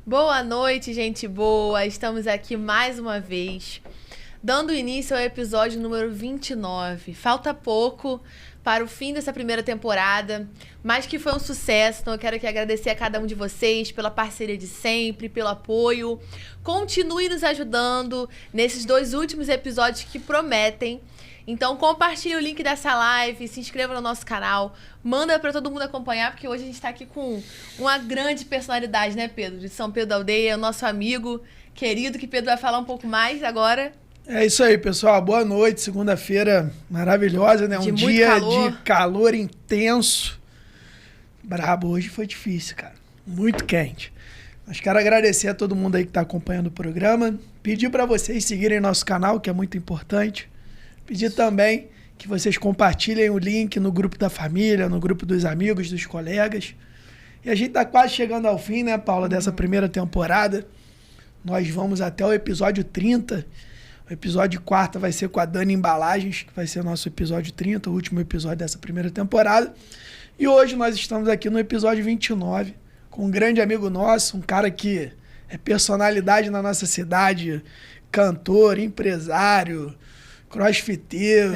Boa noite, gente boa. Estamos aqui mais uma vez, dando início ao episódio número 29. Falta pouco para o fim dessa primeira temporada, mas que foi um sucesso. Então eu quero aqui agradecer a cada um de vocês pela parceria de sempre, pelo apoio. Continue nos ajudando nesses 2 últimos episódios que prometem. Então compartilhe o link dessa live, se inscreva no nosso canal, manda para todo mundo acompanhar, porque hoje a gente está aqui com uma grande personalidade, né, Pedro? De São Pedro da Aldeia, o nosso amigo querido, que Pedro vai falar um pouco mais agora. É isso aí, pessoal. Boa noite. Segunda-feira maravilhosa, né? Um dia de calor intenso. Brabo, hoje foi difícil, cara. Muito quente. Mas quero agradecer a todo mundo aí que está acompanhando o programa. Pedir para vocês seguirem nosso canal, que é muito importante. Pedir também que vocês compartilhem o link no grupo da família, no grupo dos amigos, dos colegas. E a gente está quase chegando ao fim, né, Paula, dessa primeira temporada. Nós vamos até o episódio 30. O episódio 4 vai ser com a Dani Embalagens, que vai ser o nosso episódio 30, o último episódio dessa primeira temporada. E hoje nós estamos aqui no episódio 29, com um grande amigo nosso, um cara que é personalidade na nossa cidade, cantor, empresário, crossfiteiro,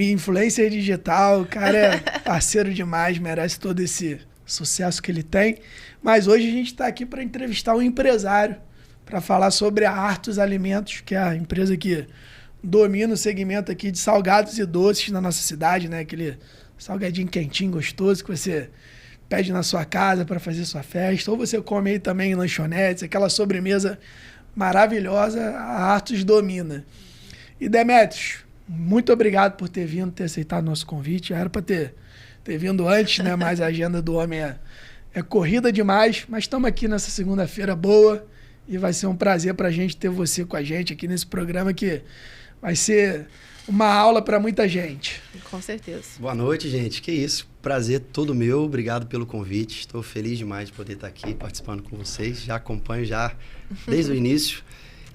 influencer digital. O cara é parceiro demais, merece todo esse sucesso que ele tem. Mas hoje a gente está aqui para entrevistar um empresário, para falar sobre a Artus Alimentos, que é a empresa que domina o segmento aqui de salgados e doces na nossa cidade, né? Aquele salgadinho quentinho, gostoso, que você pede na sua casa para fazer sua festa, ou você come aí também em lanchonetes, aquela sobremesa maravilhosa, a Artus domina. E Demetrios, muito obrigado por ter vindo, ter aceitado o nosso convite. Já era para ter vindo antes, né? Mas a agenda do homem é corrida demais, mas estamos aqui nessa segunda-feira boa. E vai ser um prazer para a gente ter você com a gente aqui nesse programa, que vai ser uma aula para muita gente. Com certeza. Boa noite, gente. Que isso. Prazer todo meu. Obrigado pelo convite. Estou feliz demais de poder estar aqui participando com vocês. Já acompanho desde o início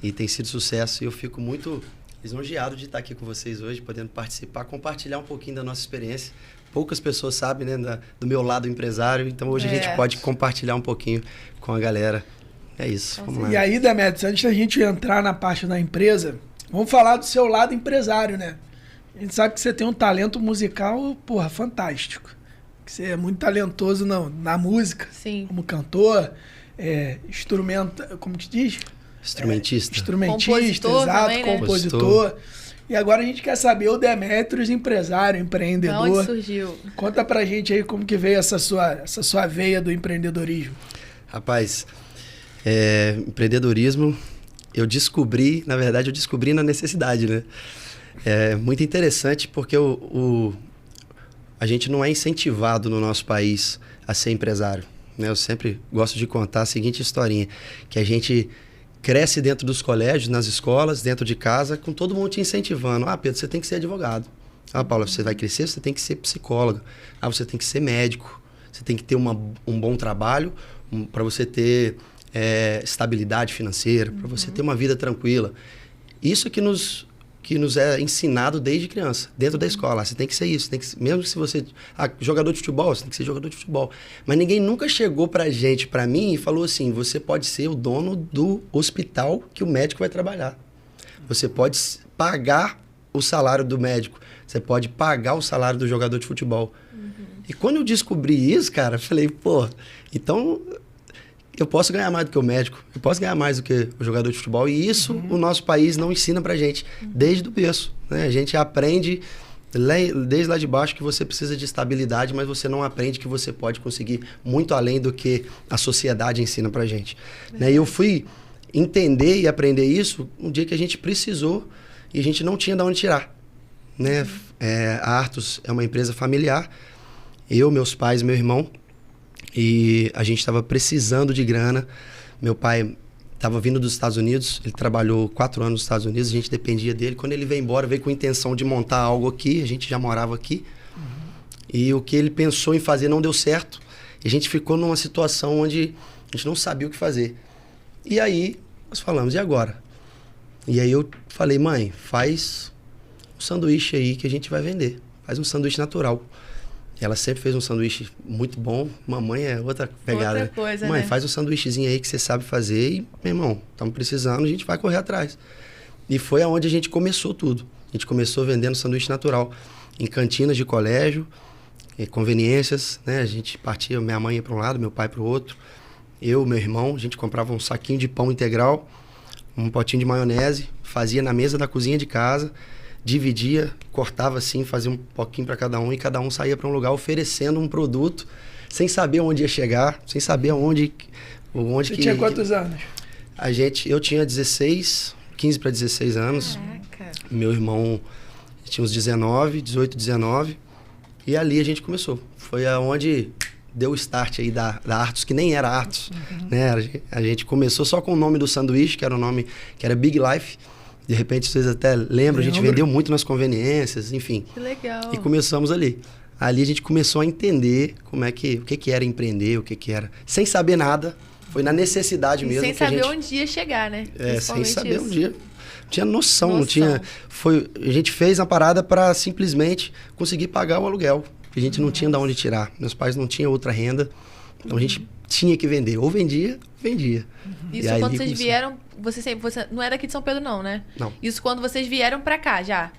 e tem sido sucesso. E eu fico muito lisonjeado de estar aqui com vocês hoje, podendo participar, compartilhar um pouquinho da nossa experiência. Poucas pessoas sabem, né, do meu lado empresário. Então hoje a gente pode compartilhar um pouquinho com a galera. É isso, vamos lá. E aí, Demetrios, antes da gente entrar na parte da empresa, vamos falar do seu lado empresário, né? A gente sabe que você tem um talento musical, fantástico. Que você é muito talentoso na música. Sim. Como cantor, como te diz? Instrumentista. Instrumentista, exato, também, né? Compositor. E agora a gente quer saber o Demetrios, empresário, empreendedor. De onde surgiu? Conta pra gente aí como que veio essa sua veia do empreendedorismo. Rapaz, empreendedorismo, eu descobri na necessidade, né? É muito interessante porque a gente não é incentivado no nosso país a ser empresário, né? Eu sempre gosto de contar a seguinte historinha, que a gente cresce dentro dos colégios, nas escolas, dentro de casa, com todo mundo te incentivando. Ah, Pedro, você tem que ser advogado. Ah, Paula, você vai crescer, você tem que ser psicólogo. Ah, você tem que ser médico. Você tem que ter um bom trabalho para você ter estabilidade financeira, para você ter uma vida tranquila. Isso que nos é ensinado desde criança, dentro da escola. Você tem que ser isso. Mesmo se você... jogador de futebol, você tem que ser jogador de futebol. Mas ninguém nunca chegou para mim, e falou assim, você pode ser o dono do hospital que o médico vai trabalhar. Você pode pagar o salário do médico. Você pode pagar o salário do jogador de futebol. E quando eu descobri isso, cara, eu falei, então... eu posso ganhar mais do que o médico, eu posso ganhar mais do que o jogador de futebol. E isso o nosso país não ensina pra gente desde o berço, né? A gente aprende desde lá de baixo que você precisa de estabilidade, mas você não aprende que você pode conseguir muito além do que a sociedade ensina pra gente. Né? E eu fui entender e aprender isso um dia que a gente precisou e a gente não tinha de onde tirar. Né? A Artus é uma empresa familiar, eu, meus pais, meu irmão. E a gente estava precisando de grana. Meu pai estava vindo dos Estados Unidos, ele trabalhou 4 anos nos Estados Unidos, a gente dependia dele. Quando ele veio embora, veio com a intenção de montar algo aqui, a gente já morava aqui. E o que ele pensou em fazer não deu certo. E a gente ficou numa situação onde a gente não sabia o que fazer. E aí, nós falamos, e agora? E aí eu falei, mãe, faz um sanduíche aí que a gente vai vender. Faz um sanduíche natural. Ela sempre fez um sanduíche muito bom. Mamãe é outra pegada. Outra coisa, Mãe, né? faz um sanduíchezinho aí que você sabe fazer e, meu irmão, estamos precisando, a gente vai correr atrás. E foi aonde a gente começou tudo. A gente começou vendendo sanduíche natural em cantinas de colégio, conveniências, né? A gente partia, minha mãe ia para um lado, meu pai para o outro. Eu, meu irmão, a gente comprava um saquinho de pão integral, um potinho de maionese, fazia na mesa da cozinha de casa, dividia, cortava assim, fazia um pouquinho para cada um e cada um saía para um lugar oferecendo um produto sem saber onde ia chegar, sem saber onde Você tinha quantos anos? Eu tinha 15 para 16 anos. Caraca. Meu irmão tinha uns 18, 19. E ali a gente começou. Foi aonde deu o start aí da Artus, que nem era Artus. Né? A gente começou só com o nome do sanduíche, que era o nome, que era Big Life. De repente, vocês até lembram, a gente vendeu muito nas conveniências, enfim. Que legal. E começamos ali. Ali a gente começou a entender o que era empreender, o que era. Sem saber nada, foi na necessidade mesmo. Sem saber onde ia chegar, né? Sem saber onde ia. Não tinha noção, não tinha... A gente fez a parada para simplesmente conseguir pagar o aluguel. A gente não tinha de onde tirar. Meus pais não tinham outra renda. Então a gente tinha que vender. Ou vendia. Isso quando vocês vieram... Você não é daqui de São Pedro, não, né? Não. Isso quando vocês vieram pra cá, já?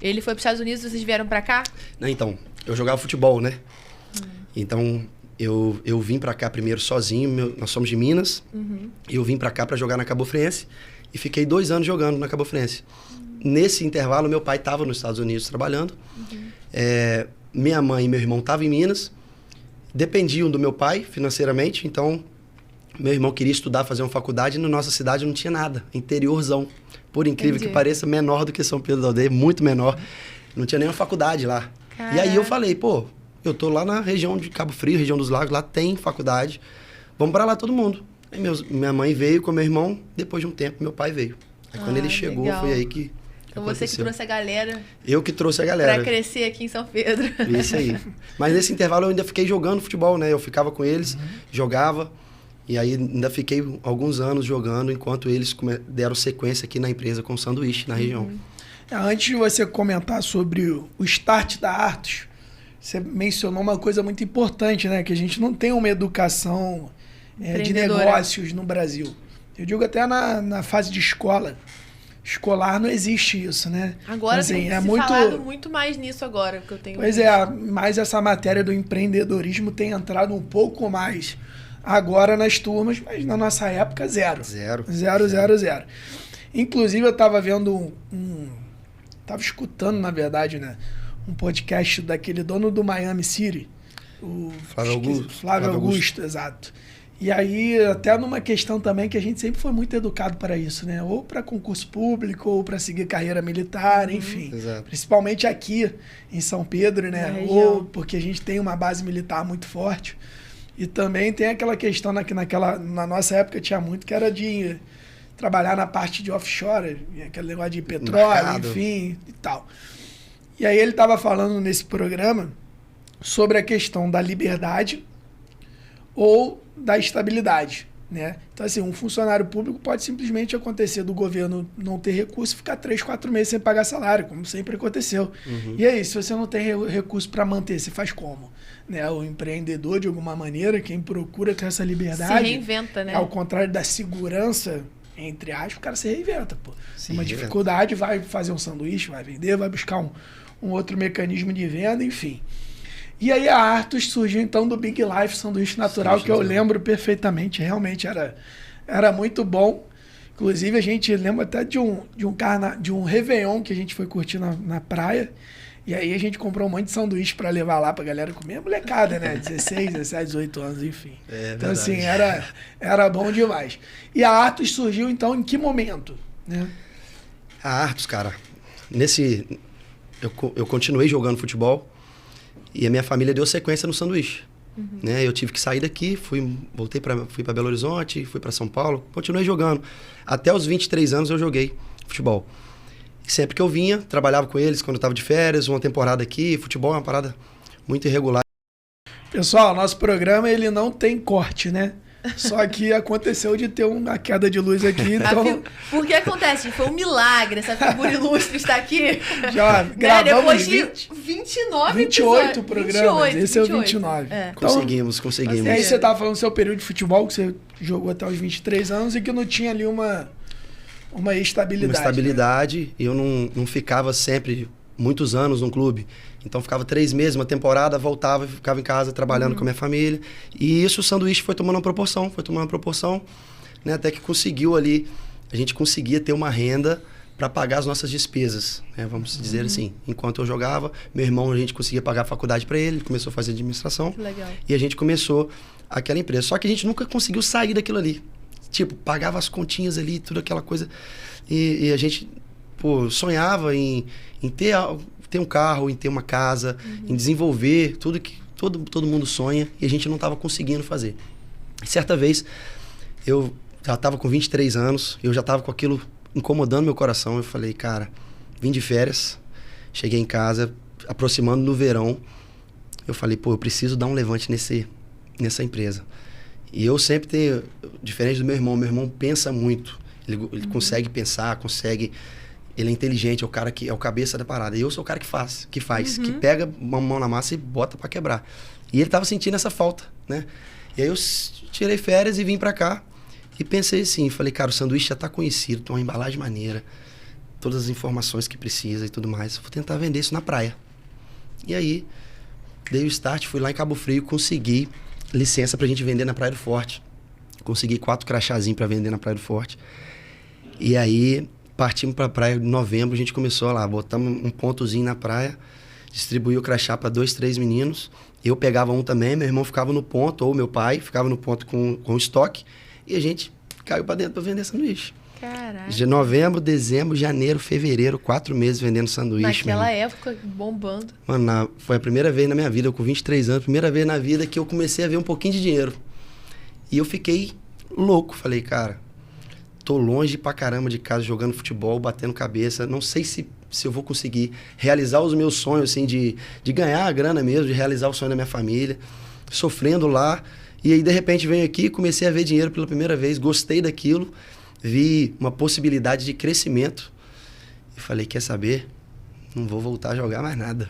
Ele foi pros Estados Unidos e vocês vieram pra cá? Não, então, eu jogava futebol, né? Então, eu vim pra cá primeiro sozinho. Nós somos de Minas. E eu vim pra cá pra jogar na Cabo Friense. E fiquei 2 anos jogando na Cabo Friense. Nesse intervalo, meu pai estava nos Estados Unidos trabalhando. Minha mãe e meu irmão estavam em Minas. Dependiam do meu pai financeiramente. Então, meu irmão queria estudar, fazer uma faculdade. E na nossa cidade não tinha nada. Interiorzão. Por incrível que pareça, menor do que São Pedro da Aldeia. Muito menor. Não tinha nenhuma faculdade lá. Caraca. E aí eu falei, pô, eu tô lá na região de Cabo Frio, região dos Lagos. Lá tem faculdade. Vamos para lá todo mundo. Aí minha mãe veio com meu irmão, depois de um tempo meu pai veio. Aí quando ele chegou, legal. Foi aí que então aconteceu. Você que trouxe a galera. Eu que trouxe a galera. Pra crescer aqui em São Pedro. Isso aí. Mas nesse intervalo eu ainda fiquei jogando futebol, né? Eu ficava com eles, jogava. E aí ainda fiquei alguns anos jogando, enquanto eles deram sequência aqui na empresa com sanduíche na região. Antes de você comentar sobre o start da Artus, você mencionou uma coisa muito importante, né? Que a gente não tem uma educação... de negócios no Brasil. Eu digo até na fase de escolar não existe isso, né? Agora então, assim, tem falado muito mais nisso agora que eu tenho. Pois mas essa matéria do empreendedorismo tem entrado um pouco mais agora nas turmas, mas na nossa época zero. Zero. Inclusive eu estava vendo estava escutando, na verdade, né, um podcast daquele dono do Miami City, o Flávio Augusto, exato. E aí, até numa questão também que a gente sempre foi muito educado para isso, né? Ou para concurso público, ou para seguir carreira militar, enfim. Exato. Principalmente aqui em São Pedro, né? Ou porque a gente tem uma base militar muito forte. E também tem aquela questão na nossa época tinha muito, que era de trabalhar na parte de offshore, aquele negócio de petróleo, enfim, e tal. E aí ele estava falando nesse programa sobre a questão da liberdade ou da estabilidade, né? Então, assim, um funcionário público pode simplesmente acontecer do governo não ter recurso e ficar 3, 4 meses sem pagar salário, como sempre aconteceu. E aí, se você não tem recurso para manter, você faz como? Né? O empreendedor, de alguma maneira, quem procura ter essa liberdade... Se reinventa, né? Ao contrário da segurança, entre aspas, o cara se reinventa, pô. Uma dificuldade, vai fazer um sanduíche, vai vender, vai buscar um outro mecanismo de venda, enfim. E aí a Artus surgiu então do Big Life Sanduíche Natural, que eu lembro perfeitamente, realmente era muito bom. Inclusive a gente lembra até de um Réveillon que a gente foi curtir na praia. E aí a gente comprou um monte de sanduíche para levar lá pra galera comer. Molecada, né? 16, 17, 18 anos, enfim. Então assim, era bom demais. E a Artus surgiu então em que momento? Né? A Artus, cara, eu continuei jogando futebol. E a minha família deu sequência no sanduíche. Né? Eu tive que sair daqui, fui para Belo Horizonte, fui para São Paulo, continuei jogando. Até os 23 anos eu joguei futebol. E sempre que eu vinha, trabalhava com eles quando eu estava de férias, uma temporada aqui. Futebol é uma parada muito irregular. Pessoal, nosso programa ele não tem corte, né? Só que aconteceu de ter uma queda de luz aqui, então... Por que acontece? Foi um milagre essa figura ilustre estar aqui. Já gravamos depois de 29 28 programas. Esse 28. É o 29. É. Então, conseguimos. E aí você tava falando do seu período de futebol, que você jogou até os 23 anos e que não tinha ali uma estabilidade. Uma estabilidade, né? E eu não ficava sempre muitos anos num clube. Então ficava 3 meses, uma temporada, voltava, ficava em casa trabalhando com a minha família. E isso o sanduíche foi tomando uma proporção, né? Até que a gente conseguia ter uma renda para pagar as nossas despesas, né? Vamos dizer assim. Enquanto eu jogava, meu irmão, a gente conseguia pagar a faculdade para ele começou a fazer administração. Que legal. E a gente começou aquela empresa. Só que a gente nunca conseguiu sair daquilo ali. Tipo, pagava as continhas ali, tudo aquela coisa. E a gente, sonhava em ter um carro, em ter uma casa, em desenvolver tudo que todo mundo sonha e a gente não estava conseguindo fazer. Certa vez, eu já estava com 23 anos, eu já estava com aquilo incomodando meu coração. Eu falei, cara, vim de férias, cheguei em casa, aproximando no verão, eu falei, eu preciso dar um levante nessa empresa. E eu sempre tenho, diferente do meu irmão pensa muito, ele consegue pensar, ele é inteligente, é o cara que é o cabeça da parada. E eu sou o cara que faz, que pega uma mão na massa e bota pra quebrar. E ele tava sentindo essa falta, né? E aí eu tirei férias e vim pra cá. E pensei assim, falei, cara, o sanduíche já tá conhecido, tem uma embalagem maneira, todas as informações que precisa e tudo mais. Vou tentar vender isso na praia. E aí, dei o start, fui lá em Cabo Frio, consegui licença pra gente vender na Praia do Forte. Consegui 4 crachazinhos pra vender na Praia do Forte. E aí... partimos para a praia em novembro, a gente começou lá, botamos um pontozinho na praia, distribuiu o crachá para 2, 3 meninos, eu pegava um também, meu irmão ficava no ponto, ou meu pai ficava no ponto com o estoque, e a gente caiu para dentro para vender sanduíche. Caraca. De novembro, dezembro, janeiro, fevereiro, 4 meses vendendo sanduíche. Naquela época, bombando. Mano, foi a primeira vez na minha vida, eu com 23 anos, primeira vez na vida que eu comecei a ver um pouquinho de dinheiro. E eu fiquei louco, falei, cara... tô longe pra caramba de casa, jogando futebol, batendo cabeça. Não sei se eu vou conseguir realizar os meus sonhos, assim, de ganhar a grana mesmo, de realizar o sonho da minha família. Sofrendo lá. E aí, de repente, venho aqui, comecei a ver dinheiro pela primeira vez. Gostei daquilo. Vi uma possibilidade de crescimento. E falei, quer saber? Não vou voltar a jogar mais nada.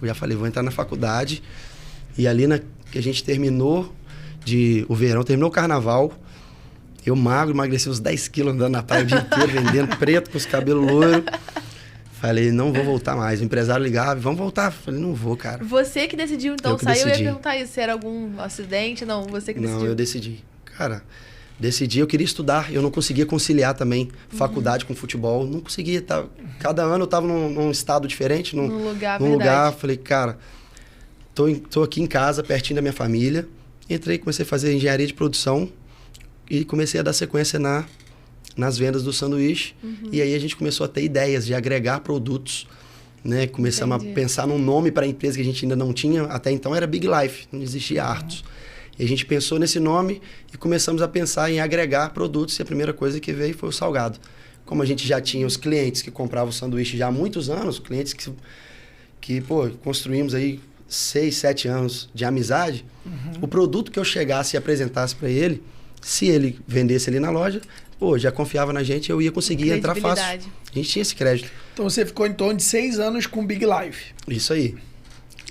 Eu já falei, vou entrar na faculdade. E ali que a gente terminou o verão, terminou o carnaval... Eu magro, emagreci uns 10 quilos andando na praia o dia inteiro, vendendo preto com os cabelos loiros. Falei, não vou voltar mais. O empresário ligava, vamos voltar. Falei, não vou, cara. Você que decidiu, então, sair, eu ia perguntar isso, se era algum acidente, não, você que decidiu. Não, eu decidi. Cara, eu queria estudar, eu não conseguia conciliar também faculdade com futebol, não conseguia. Cada ano eu tava num estado diferente, num lugar. Falei, cara, tô aqui em casa, pertinho da minha família. Entrei, comecei a fazer engenharia de produção. E comecei a dar sequência nas vendas do sanduíche. E aí a gente começou a ter ideias de agregar produtos, né? Começamos a pensar num nome para a empresa que a gente ainda não tinha. Até então era Big Life, não existia Artus. E a gente pensou nesse nome e começamos a pensar em agregar produtos. E a primeira coisa que veio foi o salgado. Como a gente já tinha os clientes que compravam o sanduíche já há muitos anos, clientes que construímos aí 6, 7 anos de amizade, o produto que eu chegasse e apresentasse para ele, se ele vendesse ali na loja, já confiava na gente, eu ia conseguir entrar fácil. A gente tinha esse crédito. Então você ficou em torno de 6 anos com Big Life. Isso aí.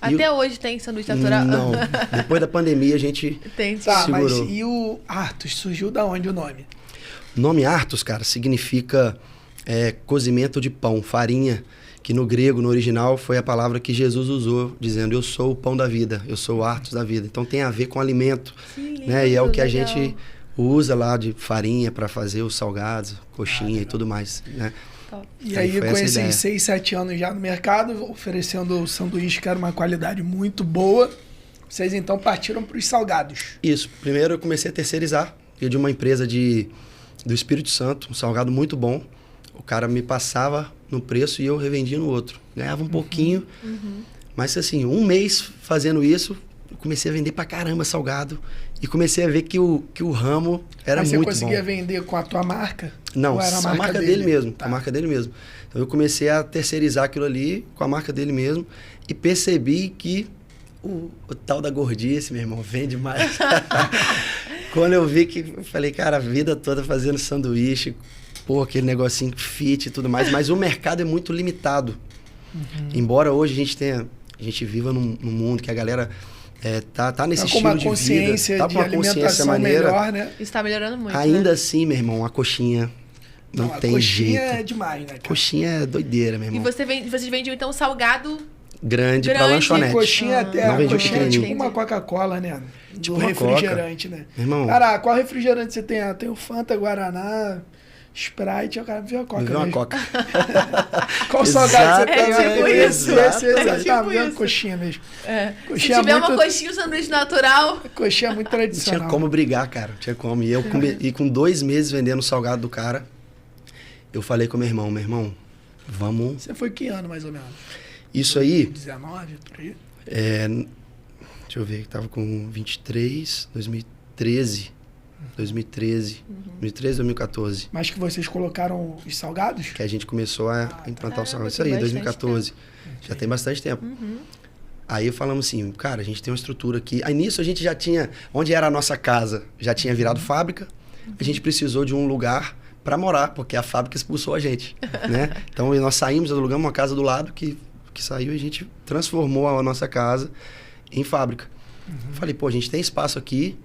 Até hoje tem sanduíche natural? Não. Depois da pandemia a gente segurou. Mas e o Artus? Surgiu da onde o nome? O nome Artus, cara, significa cozimento de pão, farinha, que no grego, no original, foi a palavra que Jesus usou, dizendo, eu sou o pão da vida, eu sou o Artus da vida. Então tem a ver com alimento, né? E é o que a gente usa lá de farinha para fazer os salgados, coxinha e tudo mais, né? E aí com esses 6, 7 anos já no mercado, oferecendo sanduíche que era uma qualidade muito boa, vocês então partiram para os salgados. Isso. Primeiro eu comecei a terceirizar, de uma empresa do Espírito Santo, um salgado muito bom. O cara me passava no preço e eu revendia no outro. Ganhava um pouquinho, mas assim, um mês fazendo isso, eu comecei a vender pra caramba salgado e comecei a ver que o ramo era muito bom. Mas você conseguia vender com a tua marca? Não, a marca dele mesmo. Tá. A marca dele mesmo. Então eu comecei a terceirizar aquilo ali com a marca dele mesmo e percebi que o tal da gordice, meu irmão, vende mais. Quando eu vi que... Eu falei, cara, a vida toda fazendo sanduíche, pô, aquele negocinho fit e tudo mais. Mas o mercado é muito limitado. Embora hoje a gente viva num mundo que a galera tá nesse estilo de vida. Tá com uma consciência maneira. Melhor, né? Isso tá melhorando muito, ainda assim, meu irmão, a coxinha não tem jeito. A coxinha é demais, né, cara? Coxinha é doideira, meu irmão. E vocês vendiam, então, salgado... Grande pra lanchonete. Coxinha até não a coxinha é tipo uma Coca-Cola, né? Tipo do refrigerante, Coca. né? Meu irmão. Cara, qual refrigerante você tem? Tem o Fanta, Guaraná, Sprite, o cara viu a Coca. Viu a Coca. Qual salgado você tem? Tipo isso. Exatamente. Uma coxinha mesmo. Coxinha se tiver uma coxinha, um sanduíche natural... Coxinha é muito tradicional. Não tinha como brigar, cara. Não tinha como. E com 2 meses vendendo o salgado do cara, eu falei com meu irmão, vamos... Você foi que ano, mais ou menos? Isso aí... 19, por aí? Deixa eu ver, tava com 23, 2013. 2013, 2014. Mas que vocês colocaram os salgados? Que a gente começou a implantar o salgado. Isso aí, 2014. Já tem bastante tempo. Aí falamos assim, cara, a gente tem uma estrutura aqui. Aí nisso a gente já tinha... Onde era a nossa casa, já tinha virado fábrica. A gente precisou de um lugar para morar, porque a fábrica expulsou a gente, né? Então nós saímos, alugamos uma casa do lado que saiu e a gente transformou a nossa casa em fábrica. Falei, pô, a gente tem espaço aqui,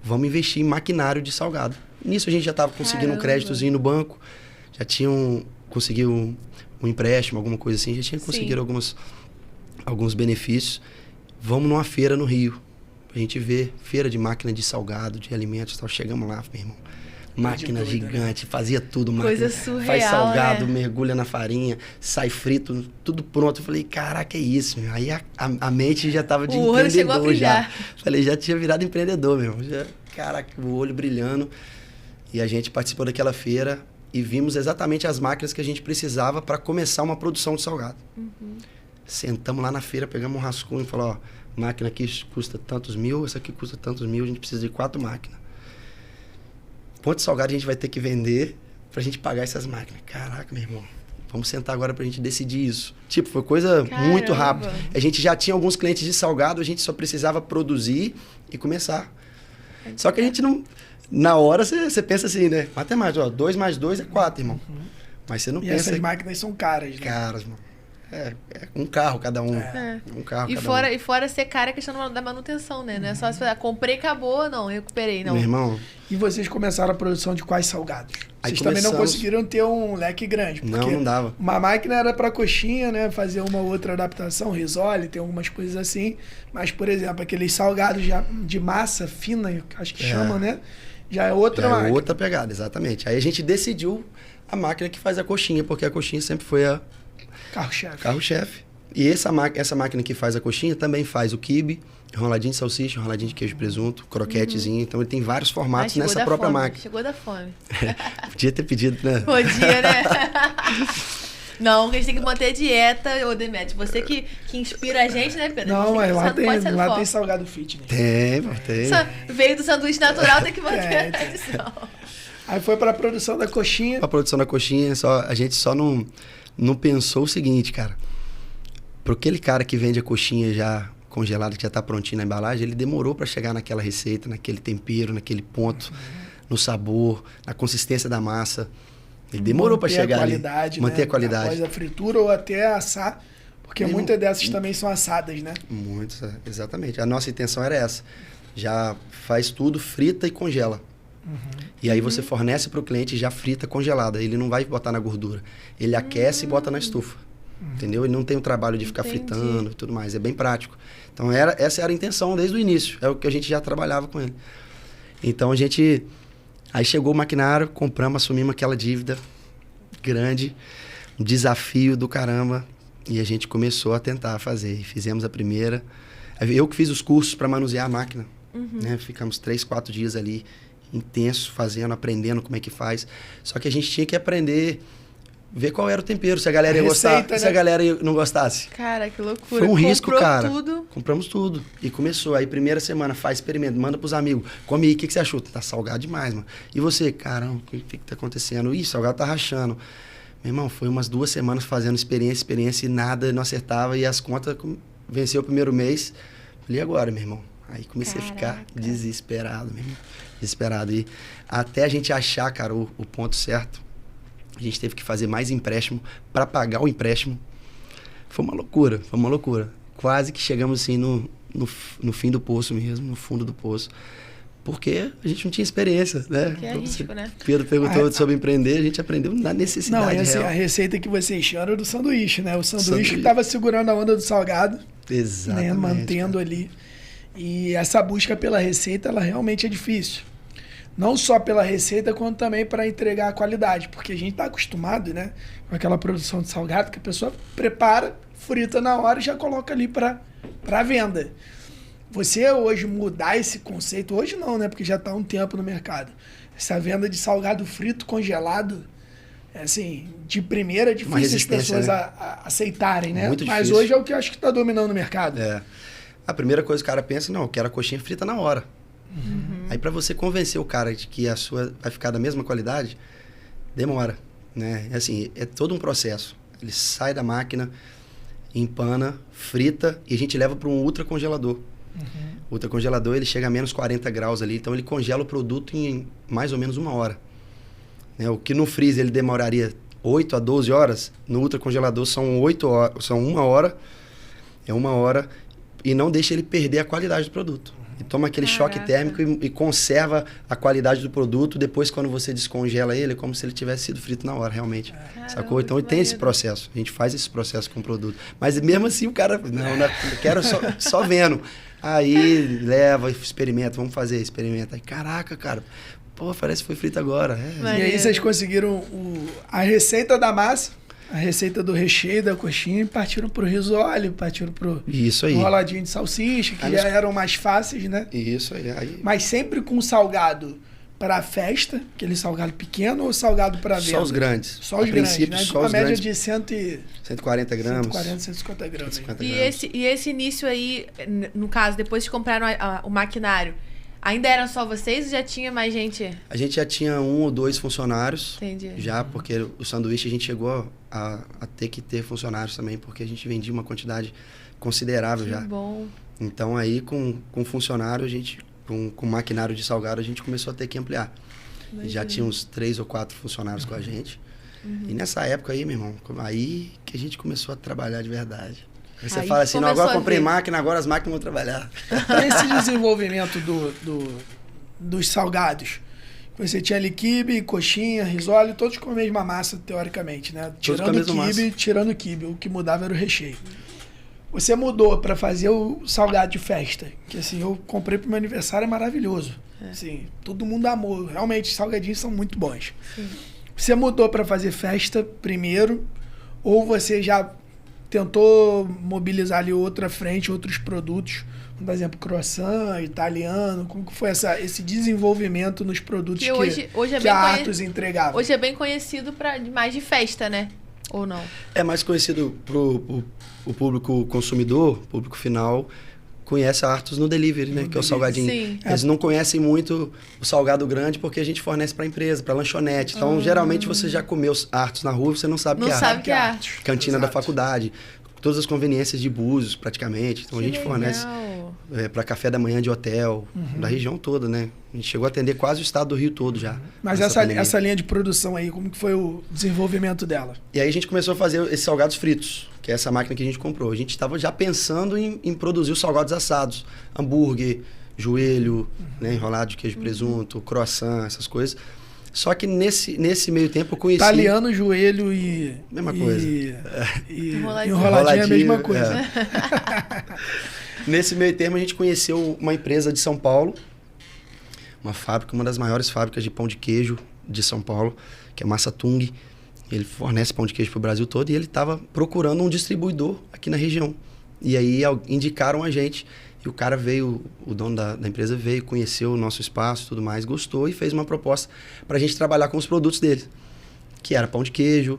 vamos investir em maquinário de salgado. Nisso a gente já estava conseguindo um créditozinho no banco, já tinham conseguido um empréstimo, alguma coisa assim, já tinha conseguido alguns benefícios. Vamos numa feira no Rio, a gente vê feira de máquina de salgado, de alimentos e tal. Chegamos lá, meu irmão. Máquina gigante, fazia tudo. Coisa máquina, surreal, faz salgado, né? mergulha na farinha, sai frito, tudo pronto. Eu falei, caraca, é isso, meu. Aí a mente já tava de o olho chegou a empreendedor já. brilhar. Falei, já tinha virado empreendedor, meu. Já, caraca, o olho brilhando. E a gente participou daquela feira e vimos exatamente as máquinas que a gente precisava para começar uma produção de salgado. Sentamos lá na feira, pegamos um rascunho e falou, ó, máquina aqui custa tantos mil, essa aqui custa tantos mil, a gente precisa de 4 máquinas. Quanto salgado a gente vai ter que vender pra gente pagar essas máquinas? Caraca, meu irmão. Vamos sentar agora pra gente decidir isso. Tipo, foi coisa muito rápida. A gente já tinha alguns clientes de salgado, a gente só precisava produzir e começar. Só que a gente não... Na hora você pensa assim, né? Matemática, ó, 2 mais 2 é 4, irmão. Mas você não pensa... E essas máquinas são caras, né? Caras, mano. É um carro cada um. Um carro e fora ser cara, a questão da manutenção, né? Não é só você falar, comprei, acabou, não, recuperei, não. Meu irmão... E vocês começaram a produção de quais salgados? Vocês também não conseguiram ter um leque grande. Porque não dava. Uma máquina era para coxinha, né? Fazer uma outra adaptação, risole, tem algumas coisas assim. Mas, por exemplo, aqueles salgados de massa fina, acho que chamam, né? Já é outra máquina. É outra pegada, exatamente. Aí a gente decidiu a máquina que faz a coxinha, porque a coxinha sempre foi a... Carro-chefe. E essa máquina que faz a coxinha também faz o quibe, enroladinho de salsicha, enroladinho de queijo e presunto, croquetezinho. Então ele tem vários formatos nessa própria máquina. Chegou da fome. Podia ter pedido, né? Podia, né? Não, a gente tem que manter a dieta, ô Demetrio. Você que inspira a gente, né, Pedro? Não, mas lá tem salgado fitness. Tem. Veio do sanduíche natural, tem que manter a tradição. Aí foi pra produção da coxinha. Pra produção da coxinha, a gente só não pensou o seguinte, cara. Para aquele cara que vende a coxinha já congelada, que já tá prontinho na embalagem, ele demorou para chegar naquela receita, naquele tempero, naquele ponto, no sabor, na consistência da massa. Ele demorou para chegar ali. Manter a qualidade. Após a fritura ou até assar, porque muitas dessas também são assadas, né? Muitas, exatamente. A nossa intenção era essa. Já faz tudo, frita e congela. E aí você fornece para o cliente já frita congelada. Ele não vai botar na gordura. Ele aquece e bota na estufa. Entendeu? Ele não tem o trabalho de ficar fritando e tudo mais. É bem prático. Então essa era a intenção desde o início. É o que a gente já trabalhava com ele. Então a gente... Aí chegou o maquinário, compramos, assumimos aquela dívida grande. Um desafio do caramba. E a gente começou a tentar fazer. E fizemos a primeira. Eu que fiz os cursos para manusear a máquina. Né? Ficamos 3, 4 dias ali intenso, fazendo, aprendendo como é que faz. Só que a gente tinha que aprender, ver qual era o tempero, se a galera ia gostar, né? Se a galera não gostasse. Cara, que loucura. Foi um risco, cara. Tudo. Compramos tudo. E começou. Aí, primeira semana, faz experimento, manda pros amigos. Come aí, o que você achou? Tá salgado demais, mano. E você? Caramba, o que tá acontecendo? Ih, salgado tá rachando. Meu irmão, foi umas 2 semanas fazendo experiência e nada, não acertava. E as contas, venceu o primeiro mês. Falei, e agora, meu irmão? Aí comecei a ficar desesperado mesmo. Desesperado. E até a gente achar, cara, o ponto certo, a gente teve que fazer mais empréstimo para pagar o empréstimo. Foi uma loucura, foi uma loucura. Quase que chegamos assim no fim do poço mesmo, no fundo do poço. Porque a gente não tinha experiência, né? Que é risco, né? Pedro perguntou sobre empreender, a gente aprendeu na necessidade real. Não, assim, a receita que vocês tinham era do sanduíche, né? O sanduíche que estava segurando a onda do salgado. Exatamente. Né? Mantendo ali. E essa busca pela receita, ela realmente é difícil. Não só pela receita, quanto também para entregar a qualidade. Porque a gente está acostumado, né? Com aquela produção de salgado que a pessoa prepara, frita na hora e já coloca ali para venda. Você hoje mudar esse conceito, hoje não, né? Porque já está há um tempo no mercado. Essa venda de salgado frito congelado, é assim, de primeira é difícil as pessoas, né, aceitarem, né? Muito Mas difícil. hoje é o que eu acho que está dominando o mercado. É. A primeira coisa que o cara pensa, não, eu quero a coxinha frita na hora. Aí para você convencer o cara de que a sua vai ficar da mesma qualidade, demora, né? Assim, é todo um processo. Ele sai da máquina, empana, frita e a gente leva para um ultracongelador. O ultracongelador, ele chega a menos 40 graus ali, então ele congela o produto em mais ou menos 1 hora. Né? O que no freezer ele demoraria 8 a 12 horas, no ultracongelador são 8 horas, são 1 hora, é 1 hora, e não deixa ele perder a qualidade do produto. E toma aquele choque térmico e conserva a qualidade do produto. Depois, quando você descongela ele, é como se ele tivesse sido frito na hora, realmente. Sacou? Então, tem esse processo. A gente faz esse processo com o produto. Mas mesmo assim, o cara... Não, eu quero só vendo. Aí, leva, experimenta. Vamos fazer, experimenta. Aí, caraca, cara. Pô, parece que foi frito agora. E aí, vocês conseguiram a receita da massa, a receita do recheio da coxinha, e partiram pro risole, partiram pro enroladinho de salsicha, que já eram mais fáceis, né? Isso aí. Mas sempre com salgado para festa, aquele salgado pequeno, ou salgado para venda? Só os grandes. Só os grandes, né? Só a média grandes. de 140 gramas. 140, 150 gramas. 150 E esse início aí, no caso, depois que compraram o maquinário, ainda eram só vocês ou já tinha mais gente? A gente já tinha 1 ou 2 funcionários. Entendi. Já, porque o sanduíche a gente chegou a ter que ter funcionários também, porque a gente vendia uma quantidade considerável já. Que bom. Então aí com funcionário, a gente, com maquinário de salgado, a gente começou a ter que ampliar. E já tinha uns 3 ou 4 funcionários com a gente. E nessa época aí, meu irmão, aí que a gente começou a trabalhar de verdade. Aí você fala assim, não, agora comprei máquina, agora as máquinas vão trabalhar. Esse desenvolvimento dos salgados, você tinha ali quibe, coxinha, risole, todos com a mesma massa, teoricamente, né? Tirando o quibe, o que mudava era o recheio. Você mudou para fazer o salgado de festa, que assim, eu comprei pro meu aniversário, é maravilhoso. Assim, todo mundo amou. Realmente, os salgadinhos são muito bons. Sim. Você mudou para fazer festa primeiro, ou você já tentou mobilizar ali outra frente, outros produtos, por exemplo, croissant, italiano? Como que foi esse desenvolvimento nos produtos que a Athos entregava? Hoje é bem conhecido mais de festa, né? Ou não? É mais conhecido pro o público consumidor, público final, conhece a Athos no delivery, né? Que é o salgadinho. Sim. Eles não conhecem muito o salgado grande porque a gente fornece para empresa, para lanchonete. Então, geralmente, você já comeu Athos na rua, você não sabe que é Athos. Não sabe que é Athos. Cantina da faculdade. Todas as conveniências de Búzios, praticamente. Então, a gente fornece para café da manhã de hotel, da região toda, né? A gente chegou a atender quase o estado do Rio todo já. Mas essa linha de produção aí, como que foi o desenvolvimento dela? E aí a gente começou a fazer esses salgados fritos, que é essa máquina que a gente comprou. A gente estava já pensando em produzir os salgados assados. Hambúrguer, joelho, né, enrolado de queijo e presunto, croissant, essas coisas. Só que nesse meio tempo eu conheci... Italiano, joelho e... Mesma coisa. Enroladinho é a mesma coisa. Nesse meio termo a gente conheceu uma empresa de São Paulo, uma fábrica, uma das maiores fábricas de pão de queijo de São Paulo, que é Massa Tung. Ele fornece pão de queijo para o Brasil todo e ele estava procurando um distribuidor aqui na região. E aí indicaram a gente. E o cara veio, o dono da empresa veio, conheceu o nosso espaço e tudo mais, gostou e fez uma proposta para a gente trabalhar com os produtos dele. Que era pão de queijo,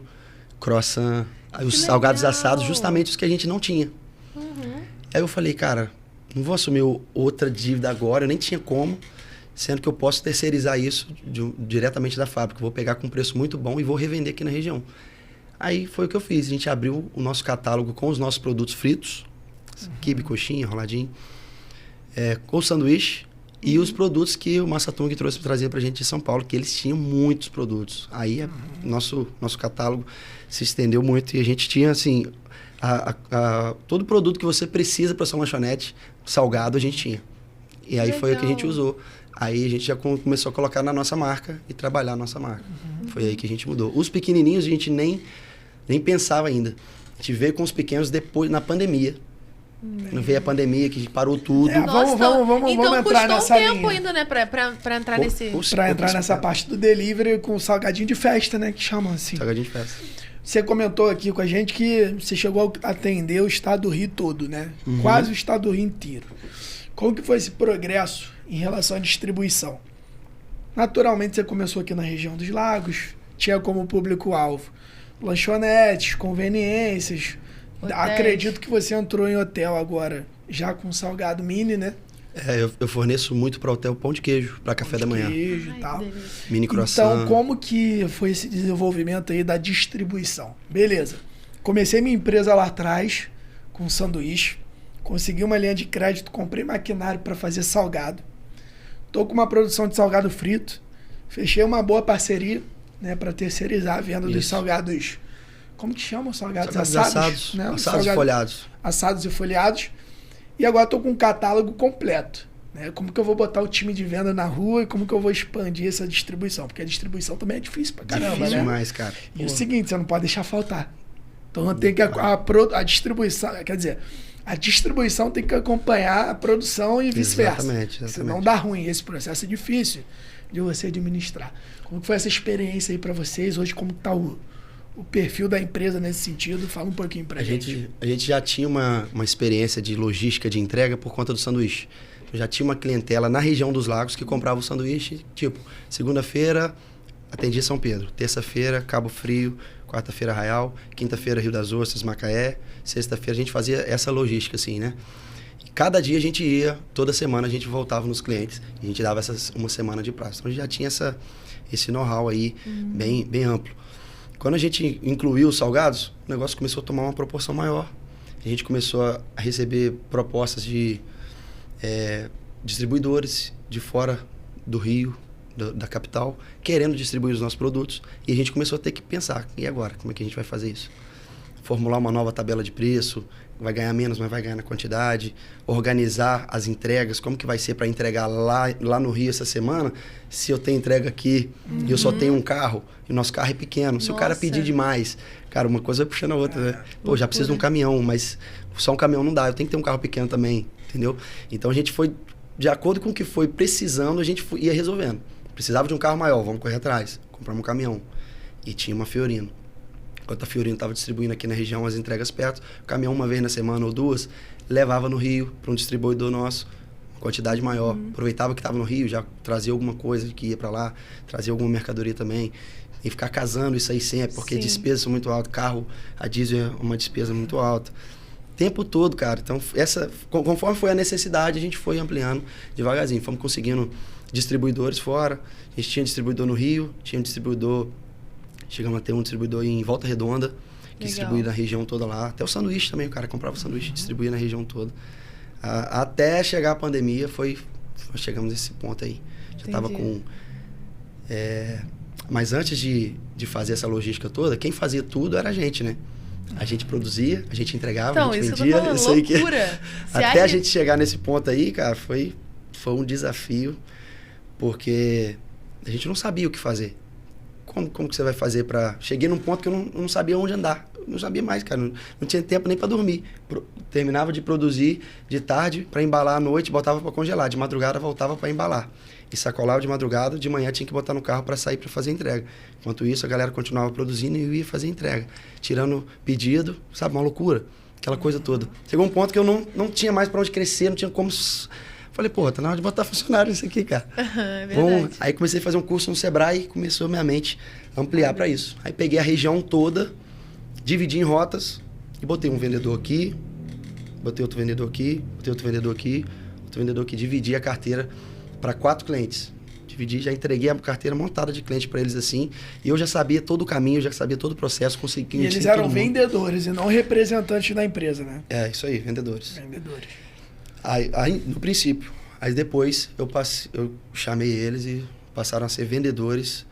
croissant, os salgados assados, justamente os que a gente não tinha. Aí eu falei, cara, não vou assumir outra dívida agora, eu nem tinha como, sendo que eu posso terceirizar isso diretamente da fábrica. Vou pegar com um preço muito bom e vou revender aqui na região. Aí foi o que eu fiz. A gente abriu o nosso catálogo com os nossos produtos fritos, quibe, coxinha, enroladinho. com o sanduíche e os produtos que o Massatung trazia pra gente de São Paulo, que eles tinham muitos produtos. Aí nosso catálogo se estendeu muito e a gente tinha, assim, todo produto que você precisa para sua lanchonete, salgado, a gente tinha. E aí Legal. foi o que a gente usou. Aí a gente já começou a colocar na nossa marca e trabalhar a nossa marca. Foi aí que a gente mudou. Os pequenininhos a gente nem pensava ainda. A gente veio com os pequenos depois, na pandemia. Não veio a pandemia que parou tudo. Vamos entrar nessa linha. Então custou um tempo ainda, né, pra entrar nesse... Pra entrar nessa parte do delivery com salgadinho de festa, né, que chamam assim. Salgadinho de festa. Você comentou aqui com a gente que você chegou a atender o estado do Rio todo, né? Quase o estado do Rio inteiro. Como que foi esse progresso em relação à distribuição? Naturalmente você começou aqui na região dos Lagos, tinha como público-alvo lanchonetes, conveniências. Hotéis. Acredito que você entrou em hotel agora, já com salgado mini, né? Eu forneço muito para hotel pão de queijo, para café da manhã. Queijo e tal. Mini croissant. Então, como que foi esse desenvolvimento aí da distribuição? Beleza. Comecei minha empresa lá atrás, com sanduíche. Consegui uma linha de crédito, comprei maquinário para fazer salgado. Tô com uma produção de salgado frito. Fechei uma boa parceria, né, para terceirizar a venda dos salgados. Como que chamam? Salgados assados, né? Assados e folhados. Assados e folhados. E agora estou com um catálogo completo. Né? Como que eu vou botar o time de venda na rua e como que eu vou expandir essa distribuição? Porque a distribuição também é difícil pra caramba, difícil né? demais, cara. E o seguinte, você não pode deixar faltar. Então tem que a distribuição, quer dizer, a distribuição tem que acompanhar a produção e vice-versa. Exatamente. Senão dá ruim. Esse processo é difícil de você administrar. Como que foi essa experiência aí para vocês? Hoje, como está o perfil da empresa nesse sentido? Fala um pouquinho pra gente. A gente já tinha uma experiência de logística de entrega por conta do sanduíche. Já tinha uma clientela na região dos Lagos que comprava o sanduíche, tipo, segunda-feira atendia São Pedro, terça-feira Cabo Frio, quarta-feira Arraial, quinta-feira Rio das Ostras, Macaé, sexta-feira a gente fazia essa logística assim, né? E cada dia a gente ia, toda semana a gente voltava nos clientes e a gente dava uma semana de prazo. Então a gente já tinha esse know-how aí bem amplo. Quando a gente incluiu os salgados, o negócio começou a tomar uma proporção maior. A gente começou a receber propostas de distribuidores de fora do Rio, da capital, querendo distribuir os nossos produtos. E a gente começou a ter que pensar, e agora? Como é que a gente vai fazer isso? Formular uma nova tabela de preço, vai ganhar menos, mas vai ganhar na quantidade. Organizar as entregas, como que vai ser para entregar lá no Rio essa semana, se eu tenho entrega aqui e eu só tenho um carro, e o nosso carro é pequeno. Se o cara pedir demais, cara, uma coisa vai puxando a outra, né? Pô, já preciso de um caminhão, mas só um caminhão não dá, eu tenho que ter um carro pequeno também, entendeu? Então a gente foi, de acordo com o que foi precisando, a gente ia resolvendo. Precisava de um carro maior, vamos correr atrás. Compramos um caminhão. E tinha uma Fiorino. Enquanto a Fiorino estava distribuindo aqui na região as entregas perto, o caminhão uma vez na semana ou duas, levava no Rio para um distribuidor nosso, uma quantidade maior. Aproveitava que estava no Rio, já trazia alguma coisa que ia para lá, trazia alguma mercadoria também. E ficar casando isso aí sempre, porque despesas são muito altas. Carro, a diesel é uma despesa muito alta. O tempo todo, cara. Então, conforme foi a necessidade, a gente foi ampliando devagarzinho. Fomos conseguindo distribuidores fora. A gente tinha distribuidor no Rio, tinha um distribuidor... Chegamos a ter um distribuidor em Volta Redonda, que distribuía na região toda lá. Até o sanduíche também, o cara comprava o sanduíche e distribuía na região toda. Até chegar a pandemia, nós chegamos nesse ponto aí. Já estava com... Mas antes de fazer essa logística toda, quem fazia tudo era a gente, né? A gente produzia, a gente entregava, então, a gente isso vendia. Eu tô falando, loucura. Até a gente chegar nesse ponto aí, cara, foi um desafio, porque a gente não sabia o que fazer. Como que você vai fazer para... Cheguei num ponto que eu não sabia onde andar. Eu não sabia mais, cara. Não tinha tempo nem para dormir. Terminava de produzir de tarde para embalar à noite, botava para congelar. De madrugada voltava para embalar. E sacolava de madrugada, de manhã tinha que botar no carro para sair para fazer entrega. Enquanto isso, a galera continuava produzindo e eu ia fazer entrega. Tirando pedido, sabe? Uma loucura. Aquela coisa toda. Chegou um ponto que eu não tinha mais para onde crescer, não tinha como... Falei, pô, tá na hora de botar funcionário nisso aqui, cara. É verdade. Aí comecei a fazer um curso no Sebrae e começou minha mente a ampliar para isso. Aí peguei a região toda, dividi em rotas e botei um vendedor aqui, botei outro vendedor aqui, botei outro vendedor aqui, outro vendedor aqui. Dividi a carteira para 4 clientes. Já entreguei a carteira montada de cliente para eles assim. E eu já sabia todo o caminho, já sabia todo o processo. Consegui. E eles eram vendedores e não representantes da empresa, né? É, isso aí, vendedores. Aí, no princípio. Aí depois eu chamei eles e passaram a ser vendedores,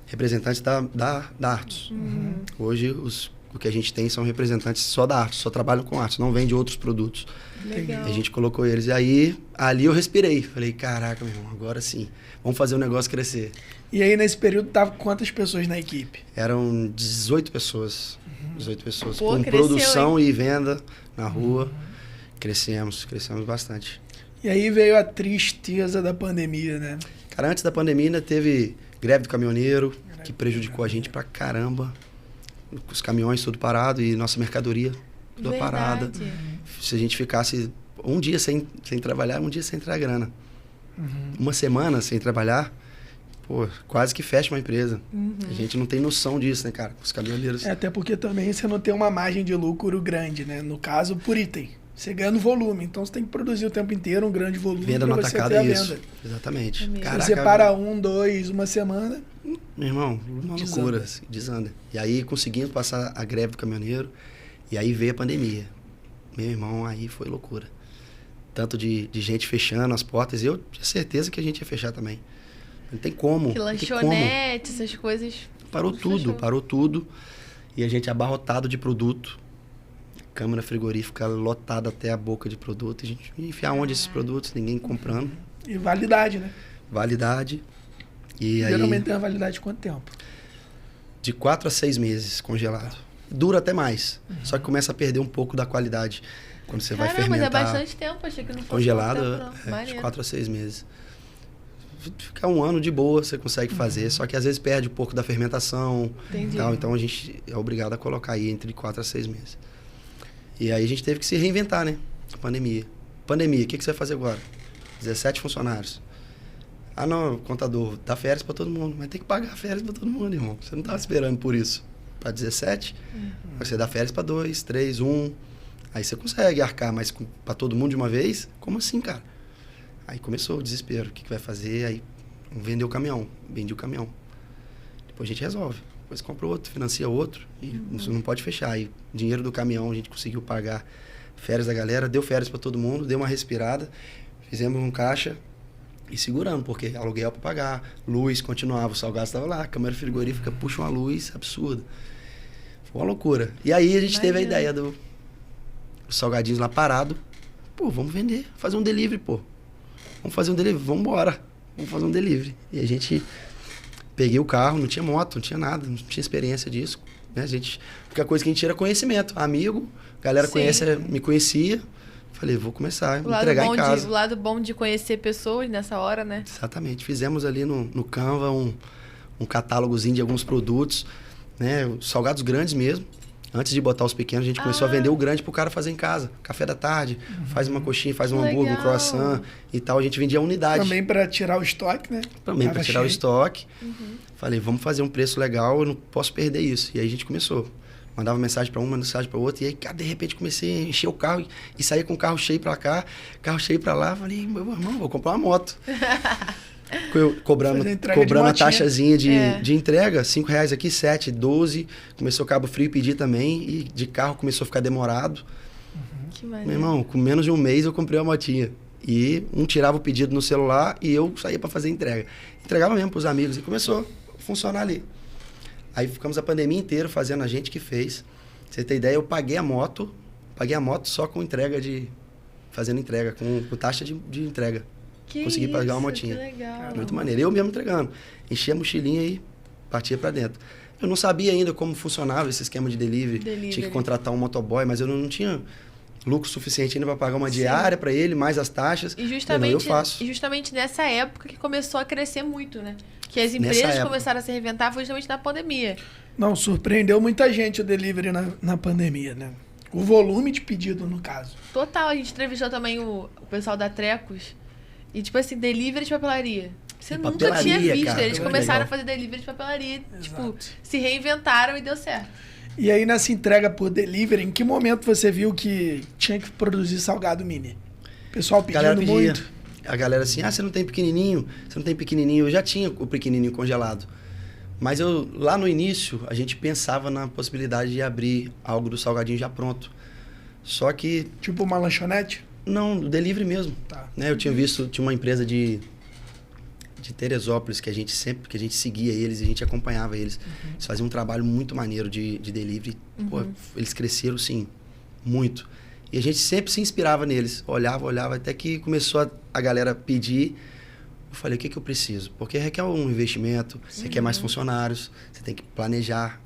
representantes da Artus. Hoje o que a gente tem são representantes só da Artus, só trabalham com Artus, não vende outros produtos. Legal. A gente colocou eles. E aí, ali eu respirei. Falei, caraca, meu irmão, agora sim. Vamos fazer o negócio crescer. E aí, nesse período, tava quantas pessoas na equipe? Eram 18 pessoas. 18 pessoas. Pô, com cresceu, produção e venda na rua. Crescemos bastante. E aí veio a tristeza da pandemia, né? Cara, antes da pandemia ainda teve greve do caminhoneiro, que prejudicou a gente pra caramba. Os caminhões tudo parado e nossa mercadoria toda parada. Se a gente ficasse um dia sem trabalhar, um dia sem entrar grana. Uma semana sem trabalhar, pô, quase que fecha uma empresa. A gente não tem noção disso, né, cara? Os caminhoneiros. Até porque também você não tem uma margem de lucro grande, né? No caso, por item. Você ganha no volume. Então você tem que produzir o tempo inteiro um grande volume. Venda no você atacado ter a é isso. venda. Exatamente. Caraca, você para 1, 2, uma semana. Meu irmão, uma loucura, desanda. E aí conseguimos passar a greve do caminhoneiro. E aí veio a pandemia. Meu irmão, aí foi loucura. Tanto de gente fechando as portas. Eu tinha certeza que a gente ia fechar também. Não tem como. Que lanchonete, essas coisas. Parou tudo. E a gente abarrotado de produto. Câmara frigorífica lotada até a boca de produto. A gente ia enfiar onde esses produtos? Ninguém comprando. E validade, né? Validade. E geralmente aí, tem uma validade de quanto tempo? De 4 a 6 meses congelado. Dura até mais. Só que começa a perder um pouco da qualidade. Quando você vai fermentar. Mas é bastante tempo. Achei que não fosse congelado, tempo, de 4 a 6 meses. Ficar um ano de boa, você consegue fazer. Só que às vezes perde um pouco da fermentação. Entendi. Tal, então a gente é obrigado a colocar aí entre 4 a 6 meses. E aí a gente teve que se reinventar, né? Pandemia. Pandemia, o que você vai fazer agora? 17 funcionários. Ah, não, contador, dá férias para todo mundo. Mas tem que pagar férias para todo mundo, irmão. Você não estava esperando por isso. Para 17, você dá férias para 2, 3, 1. Aí você consegue arcar, mas para todo mundo de uma vez? Como assim, cara? Aí começou o desespero. O que vai fazer? Aí vendeu o caminhão. Vendi o caminhão. Depois a gente resolve. Depois compra outro, financia outro. E isso não pode fechar. Aí dinheiro do caminhão a gente conseguiu pagar férias da galera. Deu férias para todo mundo. Deu uma respirada. Fizemos um caixa. E segurando, porque aluguel para pagar. Luz continuava. O salgado estava lá. Câmara frigorífica puxa uma luz absurda. Foi uma loucura. E aí a gente teve a ideia dos salgadinhos lá parado. Pô, vamos vender. Fazer um delivery, pô. Vamos fazer um delivery. Vamos embora. Vamos fazer um delivery. E a gente... Peguei o carro, não tinha moto, não tinha nada, não tinha experiência disso. Né? A única coisa que a gente tinha era conhecimento. Amigo, a galera me conhecia. Falei, vou começar a entregar em casa. O lado bom de conhecer pessoas nessa hora, né? Exatamente. Fizemos ali no Canva um catálogozinho de alguns produtos, né? Salgados grandes mesmo. Antes de botar os pequenos, a gente começou a vender o grande pro cara fazer em casa. Café da tarde, faz uma coxinha, faz um hambúrguer, um croissant e tal. A gente vendia a unidade. Também para tirar o estoque, né? Também para tirar o estoque. Falei, vamos fazer um preço legal, eu não posso perder isso. E aí a gente começou. Mandava mensagem para uma, mensagem para outra. E aí, cara, de repente comecei a encher o carro e saía com o carro cheio para cá, carro cheio para lá. Falei, meu irmão, vou comprar uma moto. Cobrando a taxazinha de entrega, R$5 aqui, 7, 12. Começou o cabo frio pedir também. E de carro começou a ficar demorado. Que maneiro. Meu irmão, com menos de um mês eu comprei uma motinha. E um tirava o pedido no celular e eu saía para fazer entrega. Entregava mesmo pros amigos e começou a funcionar ali. Aí ficamos a pandemia inteira fazendo, a gente que fez. Pra você ter ideia, eu paguei a moto só com fazendo entrega, com taxa de entrega. Consegui pagar uma motinha. Que legal. Muito maneiro. Eu mesmo entregando. Enchia a mochilinha e partia para dentro. Eu não sabia ainda como funcionava esse esquema de delivery. Tinha que contratar um motoboy, mas eu não tinha lucro suficiente ainda para pagar uma diária para ele, mais as taxas. E justamente nessa época que começou a crescer muito, né? Que as empresas começaram a se reinventar foi justamente na pandemia. Não, surpreendeu muita gente o delivery na pandemia, né? O volume de pedido, no caso. Total. A gente entrevistou também o pessoal da Trecos. E, tipo assim, delivery de papelaria. Você nunca tinha visto. Cara, eles começaram a fazer delivery de papelaria. Exato. Tipo, se reinventaram e deu certo. E aí, nessa entrega por delivery, em que momento você viu que tinha que produzir salgado mini? O pessoal pedindo muito. A galera assim, você não tem pequenininho? Você não tem pequenininho? Eu já tinha o pequenininho congelado. Mas lá no início, a gente pensava na possibilidade de abrir algo do salgadinho já pronto. Só que... Tipo uma lanchonete? Não, do delivery mesmo. Tá. Né? Eu tinha uma empresa de Teresópolis que a gente seguia eles e a gente acompanhava eles. Eles faziam um trabalho muito maneiro de delivery. Pô, eles cresceram, sim, muito. E a gente sempre se inspirava neles. Olhava, até que começou a galera pedir. Eu falei, o que eu preciso? Porque requer um investimento, requer mais funcionários, você tem que planejar.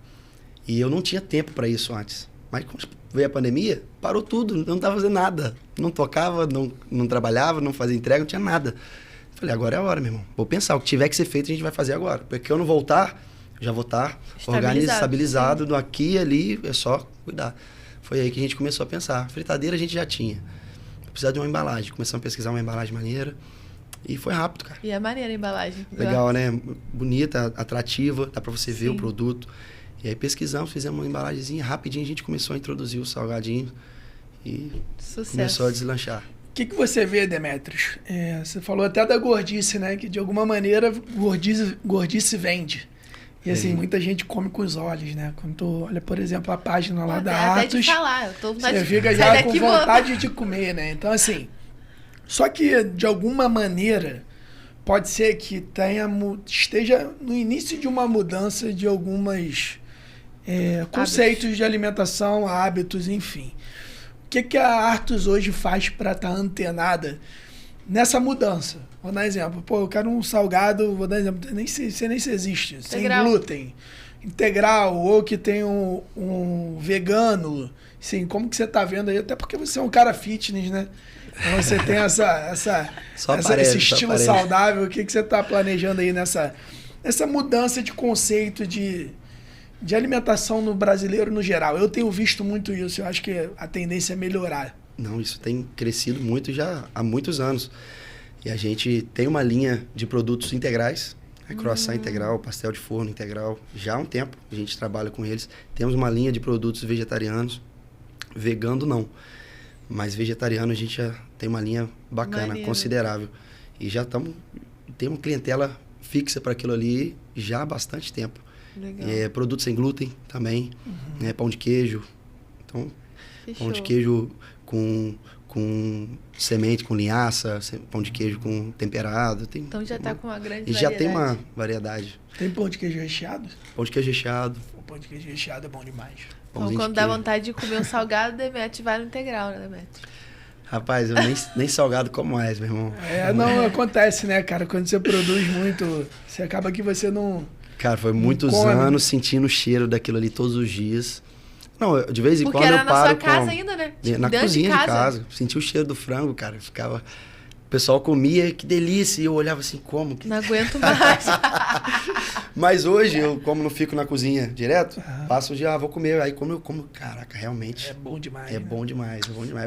E eu não tinha tempo para isso antes. Mas quando veio a pandemia, parou tudo, não estava fazendo nada. Não tocava, não trabalhava, não fazia entrega, não tinha nada. Falei, agora é a hora, meu irmão. Vou pensar, o que tiver que ser feito, a gente vai fazer agora. Porque eu não voltar, já vou estar estabilizado aqui e ali, é só cuidar. Foi aí que a gente começou a pensar. Fritadeira a gente já tinha. Precisava de uma embalagem. Começamos a pesquisar uma embalagem maneira. E foi rápido, cara. E é maneira a embalagem. Legal, né? Bonita, atrativa, dá pra você ver o produto. E aí pesquisamos, fizemos uma embalagenzinha. Rapidinho a gente começou a introduzir o salgadinho. E começou a deslanchar. O que você vê, Demetrios? Você falou até da gordice, né? Que de alguma maneira gordice vende. E assim, muita gente come com os olhos, né? Quando tu olha, por exemplo, a página lá da Artus, de falar, eu tô você fica já com vontade de comer, né? Então, assim, só que de alguma maneira pode ser que esteja no início de uma mudança de algumas conceitos de alimentação, hábitos, enfim. O que a Artus hoje faz para estar antenada nessa mudança? Vou dar exemplo. Pô, eu quero um salgado, vou dar exemplo, nem sei se existe, integral. Sem glúten, integral, ou que tem um vegano. Sim, como que você tá vendo aí? Até porque você é um cara fitness, né? Então você tem esse estilo saudável. O que você tá planejando aí nessa mudança de conceito de alimentação no brasileiro no geral? Eu tenho visto muito isso, eu acho que a tendência é melhorar. Não, isso tem crescido muito já há muitos anos. E a gente tem uma linha de produtos integrais, croissant integral, pastel de forno integral, já há um tempo a gente trabalha com eles. Temos uma linha de produtos vegetarianos, vegano não, mas vegetariano a gente já tem uma linha bacana, considerável. E já tem uma clientela fixa para aquilo ali já há bastante tempo. Legal. Produtos sem glúten também, né, pão de queijo. Então, pão de queijo com semente, com linhaça, pão de queijo com temperado. Então já está com uma grande variedade. E já tem uma variedade. Tem pão de queijo recheado? Pão de queijo recheado. O pão de queijo recheado é bom demais. Então, quando dá vontade de comer um salgado, Demetrio vai no integral, né, Demetrio? Rapaz, eu nem salgado como mais, meu irmão. Não acontece, né, cara? Quando você produz muito, você acaba que você não... Cara, foi muitos anos sentindo o cheiro daquilo ali todos os dias. Não, de vez em quando eu paro... Porque era na sua casa ainda, né? Tipo, na cozinha de casa. Senti o cheiro do frango, cara. Ficava... O pessoal comia, que delícia. E eu olhava assim, como? Não aguento mais. Mas hoje, eu como não fico na cozinha direto, passo o dia, vou comer. Aí como eu como, caraca, realmente... É bom demais. É bom demais.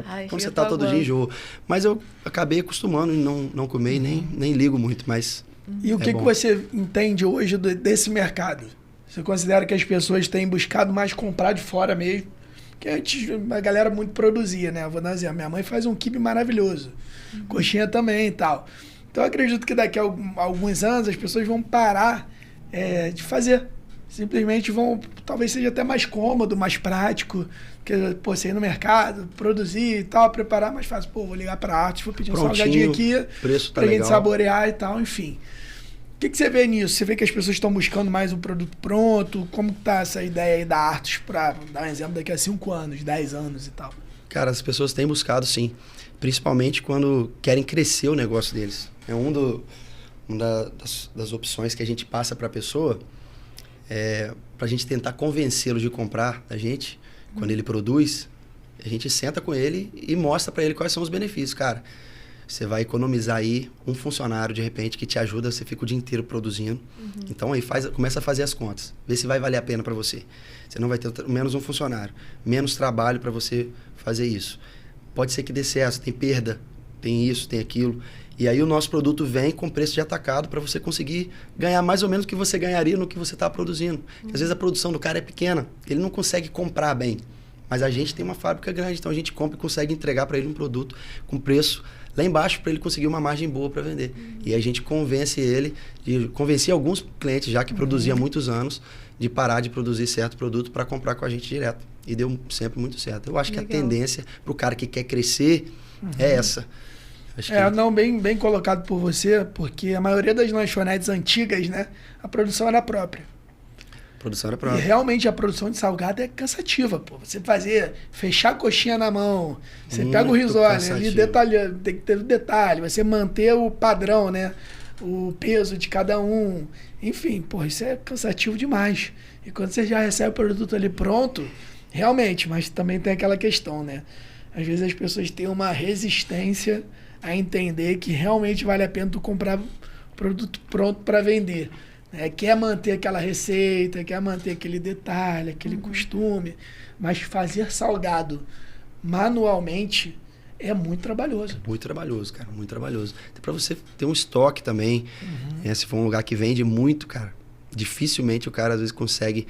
Ai, quando você tá todo dia enjoo. Mas eu acabei acostumando e não comer e nem ligo muito, mas... E o que você entende hoje desse mercado? Você considera que as pessoas têm buscado mais comprar de fora mesmo? Porque antes a galera muito produzia, né? Vou dar um exemplo. Minha mãe faz um quibe maravilhoso. Coxinha também e tal. Então eu acredito que daqui a alguns anos as pessoas vão parar de fazer. Simplesmente vão... Talvez seja até mais cômodo, mais prático. Porque, pô, você ir no mercado, produzir e tal, preparar mais fácil. Pô, vou ligar pra Artus, vou pedir um salgadinho aqui. Preço tá pra legal. gente saborear e tal, enfim. O que você vê nisso? Você vê que as pessoas estão buscando mais um produto pronto? Como tá essa ideia aí da Artus para dar um exemplo daqui a 5 anos, 10 anos e tal? Cara, as pessoas têm buscado sim. Principalmente quando querem crescer o negócio deles. É uma das opções que a gente passa para a pessoa para a gente tentar convencê-lo de comprar da gente. Quando ele produz, a gente senta com ele e mostra para ele quais são os benefícios. Cara, você vai economizar aí um funcionário, de repente, que te ajuda, você fica o dia inteiro produzindo. Então, aí começa a fazer as contas. Vê se vai valer a pena para você. Você não vai ter menos um funcionário, menos trabalho para você fazer isso. Pode ser que dê certo, tem perda, tem isso, tem aquilo. E aí o nosso produto vem com preço de atacado para você conseguir ganhar mais ou menos o que você ganharia no que você está produzindo. Às vezes a produção do cara é pequena, ele não consegue comprar bem. Mas a gente tem uma fábrica grande, então a gente compra e consegue entregar para ele um produto com preço lá embaixo para ele conseguir uma margem boa para vender. E a gente convence ele, convenci alguns clientes já que produziam há muitos anos, de parar de produzir certo produto para comprar com a gente direto. E deu sempre muito certo. Eu acho que a tendência para o cara que quer crescer é essa. Acho que... Não, bem colocado por você, porque a maioria das lanchonetes antigas, né, a produção era própria. Produção era própria. E realmente a produção de salgado é cansativa, pô. Você fechar a coxinha na mão, você pega o risole ali, detalhando, tem que ter detalhe, você manter o padrão, né? O peso de cada um. Enfim, pô, isso é cansativo demais. E quando você já recebe o produto ali pronto, realmente, mas também tem aquela questão, né? Às vezes as pessoas têm uma resistência a entender que realmente vale a pena tu comprar produto pronto para vender. Quer manter aquela receita, quer manter aquele detalhe, aquele costume, mas fazer salgado manualmente é muito trabalhoso. Muito trabalhoso, cara, muito trabalhoso. Até para você ter um estoque também, se for um lugar que vende muito, cara, dificilmente o cara às vezes consegue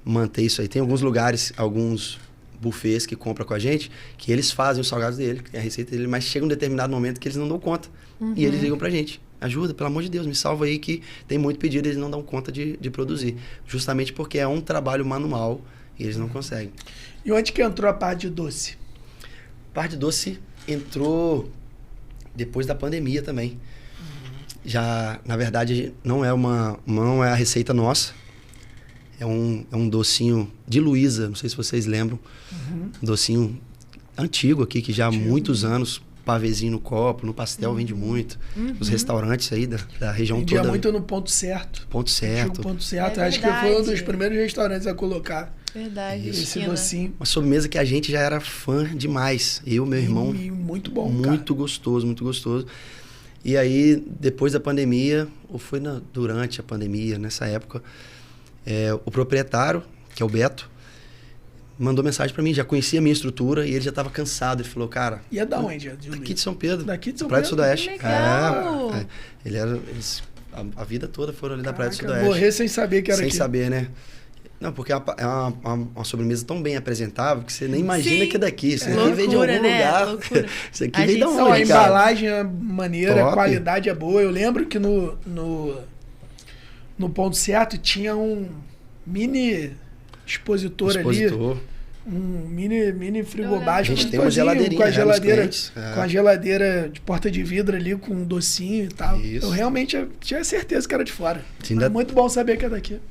manter isso aí. Tem alguns lugares, alguns buffets que compram com a gente, que eles fazem os salgados dele, a receita dele, mas chega um determinado momento que eles não dão conta. E eles ligam pra gente. Ajuda, pelo amor de Deus, me salva aí que tem muito pedido e eles não dão conta de produzir. Justamente porque é um trabalho manual e eles não conseguem. E onde que entrou a parte de doce? A parte de doce entrou depois da pandemia também. Já, na verdade, não é a receita nossa. É um docinho de Luísa, não sei se vocês lembram. Um docinho antigo aqui, que já há muitos anos... Pavezinho no copo, no pastel vende muito. Os restaurantes aí da região vendia toda. Muito no Ponto Certo. Ponto Certo. Ponto Certo. Acho que foi um dos primeiros restaurantes a colocar esse docinho. Uma sobremesa que a gente já era fã demais. Eu, meu irmão. Muito bom, muito gostoso, muito gostoso. E aí, depois da pandemia, ou foi durante a pandemia, nessa época, o proprietário, que é o Beto, mandou mensagem pra mim, já conhecia a minha estrutura e ele já tava cansado. Ele falou, cara... E é da onde? Daqui de São Pedro. Daqui de São Praia Pedro? do Sudoeste. Legal! Eles a vida toda foram ali da Praia do Sudoeste. Morrer sem saber que era sem aqui. Sem saber, né? Não, porque é uma sobremesa tão bem apresentável que você nem imagina que é daqui. Isso aqui vem de algum lugar. Loucura. Isso aqui vem da onde, a embalagem é maneira, a qualidade é boa. Eu lembro que no Ponto Certo tinha um mini expositor ali. Um mini frigobar. A gente tem uma geladeirinha com a geladeira de porta de vidro ali, com um docinho e tal. Isso. Eu realmente tinha certeza que era de fora. É muito bom saber que é daqui.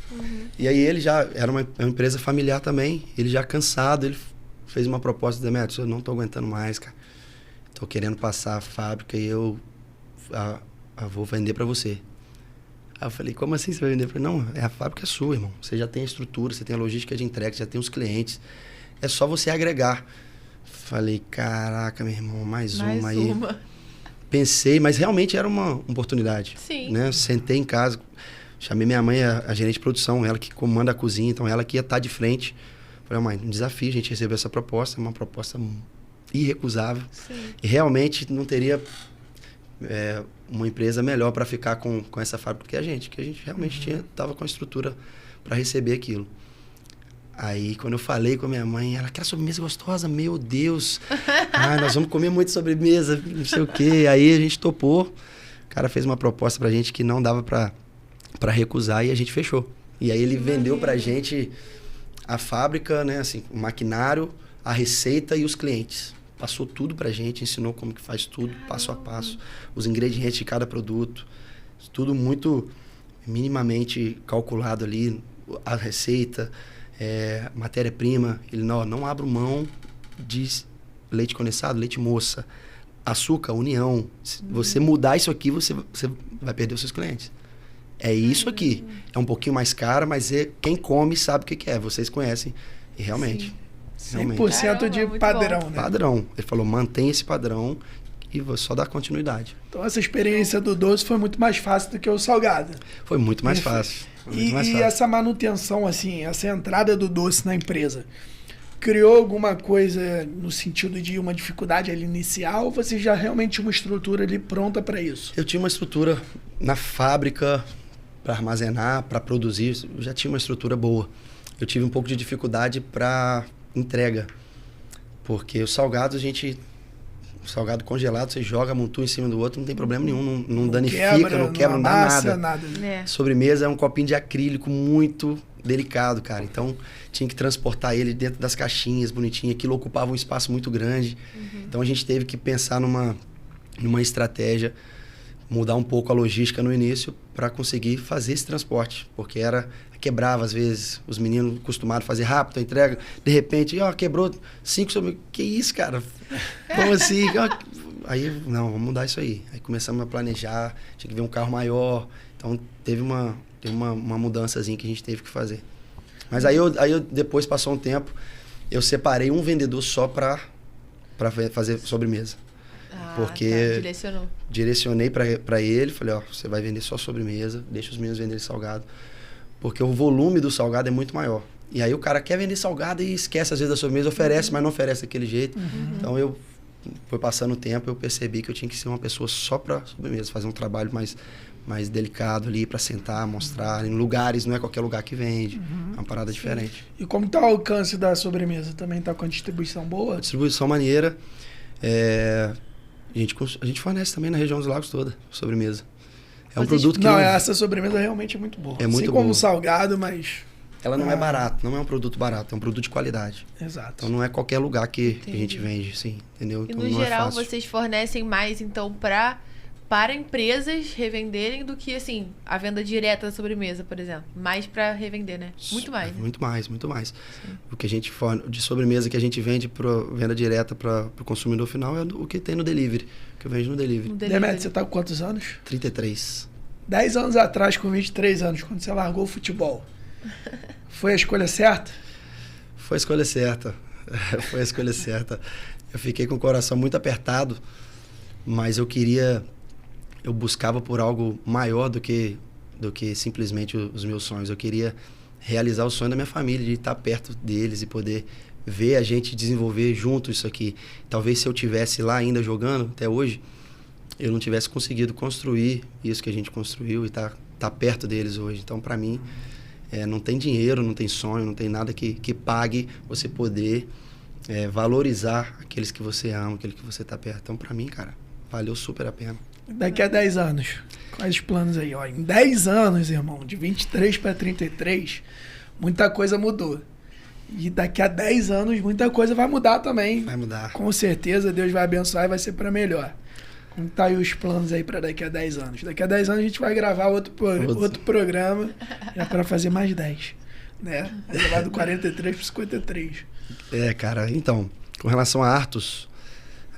E aí ele já era uma empresa familiar também. Ele já cansado, ele fez uma proposta de Demetrio, eu não tô aguentando mais, cara. Tô querendo passar a fábrica e eu vou vender para você. Aí eu falei, como assim você vai vender? Eu falei, não, a fábrica é sua, irmão. Você já tem a estrutura, você tem a logística de entrega, já tem os clientes. É só você agregar. Falei, caraca, meu irmão, mais uma aí. Pensei, mas realmente era uma oportunidade. Sim. Né? Sentei em casa, chamei minha mãe, a gerente de produção, ela que comanda a cozinha, então ela que ia estar de frente. Falei, mãe, um desafio, a gente recebeu essa proposta, uma proposta irrecusável. Sim. E realmente não teria uma empresa melhor para ficar com essa fábrica que a gente realmente estava com a estrutura para receber aquilo. Aí, quando eu falei com a minha mãe, ela, aquela sobremesa gostosa, meu Deus. Nós vamos comer muito sobremesa, não sei o quê. Aí a gente topou. O cara fez uma proposta pra gente que não dava pra recusar e a gente fechou. E aí ele vendeu pra gente a fábrica, né, assim, o maquinário, a receita e os clientes. Passou tudo pra gente, ensinou como que faz tudo, passo a passo. Os ingredientes de cada produto. Tudo muito minimamente calculado ali, a receita... matéria-prima, ele não abro mão de leite condensado, leite moça, açúcar, união. Se você mudar isso aqui, você vai perder os seus clientes. É isso aqui. É um pouquinho mais caro, mas quem come sabe o que é. Vocês conhecem. E realmente. 100% de padrão, né? Padrão. Ele falou, mantém esse padrão e vou só dar continuidade. Então essa experiência do doce foi muito mais fácil do que o salgado. Foi muito mais fácil. E essa manutenção, assim, essa entrada do doce na empresa, criou alguma coisa no sentido de uma dificuldade ali inicial ou você já realmente tinha uma estrutura ali pronta para isso? Eu tinha uma estrutura na fábrica para armazenar, para produzir, eu já tinha uma estrutura boa. Eu tive um pouco de dificuldade para entrega, porque os salgados a gente salgado congelado, você joga montu em cima do outro, não tem problema nenhum, não danifica, não quebra, não dá nada. Sobremesa é um copinho de acrílico muito delicado, cara. Então, tinha que transportar ele dentro das caixinhas bonitinhas. Aquilo ocupava um espaço muito grande. Então, a gente teve que pensar numa estratégia, mudar um pouco a logística no início para conseguir fazer esse transporte. Porque quebrava às vezes, os meninos acostumados a fazer rápido a entrega, de repente, quebrou 5 sobre... Que isso, cara? Como assim? Aí, não, vamos mudar isso aí. Aí começamos a planejar, tinha que ver um carro maior. Então, teve uma mudançazinha que a gente teve que fazer. Mas aí eu depois, passou um tempo, eu separei um vendedor só para fazer sobremesa. Porque direcionei para ele, falei, você vai vender só sobremesa, deixa os meninos venderem salgado. Porque o volume do salgado é muito maior. E aí o cara quer vender salgado e esquece às vezes da sobremesa, oferece, mas não oferece daquele jeito. Então foi passando o tempo, eu percebi que eu tinha que ser uma pessoa só para sobremesa, fazer um trabalho mais delicado ali para sentar, mostrar em lugares, não é qualquer lugar que vende, é uma parada diferente. E como tá o alcance da sobremesa? Também tá com a distribuição boa? Distribuição maneira. A gente fornece também na região dos lagos toda, sobremesa. É um produto que... Não, essa sobremesa realmente é muito boa. É muito boa. Como salgado, mas... Ela não é barato, não é um produto barato, é um produto de qualidade. Exato. Então não é qualquer lugar que a gente vende, sim, entendeu? E então, no não geral, é fácil. vocês fornecem mais, então, para empresas revenderem do que, assim, a venda direta da sobremesa, por exemplo. Mais para revender, né? Muito mais. Né? Muito mais. Sim. O que a gente de sobremesa que a gente vende para venda direta para o consumidor final é o que tem no delivery, que eu vendo no delivery. Demetrio, você tá com quantos anos? 33. 10 anos atrás, com 23 anos, quando você largou o futebol, foi a escolha certa? Foi a escolha certa. Foi a escolha certa. Eu fiquei com o coração muito apertado, mas eu buscava por algo maior do que simplesmente os meus sonhos. Eu queria realizar o sonho da minha família, de estar perto deles e poder ver a gente desenvolver junto isso aqui. Talvez se eu tivesse lá ainda jogando até hoje, eu não tivesse conseguido construir isso que a gente construiu e tá perto deles hoje. Então, para mim, não tem dinheiro, não tem sonho, não tem nada que pague você poder valorizar aqueles que você ama, aquele que você tá perto. Então, para mim, cara, valeu super a pena. Daqui a 10 anos, quais os planos aí? Em 10 anos, irmão, de 23 para 33, muita coisa mudou. E daqui a 10 anos, muita coisa vai mudar também. Vai mudar. Com certeza, Deus vai abençoar e vai ser para melhor. Como tá aí os planos aí para daqui a 10 anos? Daqui a 10 anos a gente vai gravar outro programa para fazer mais 10. Né? Vai levar do 43 para 53. Cara, então, com relação a Artus,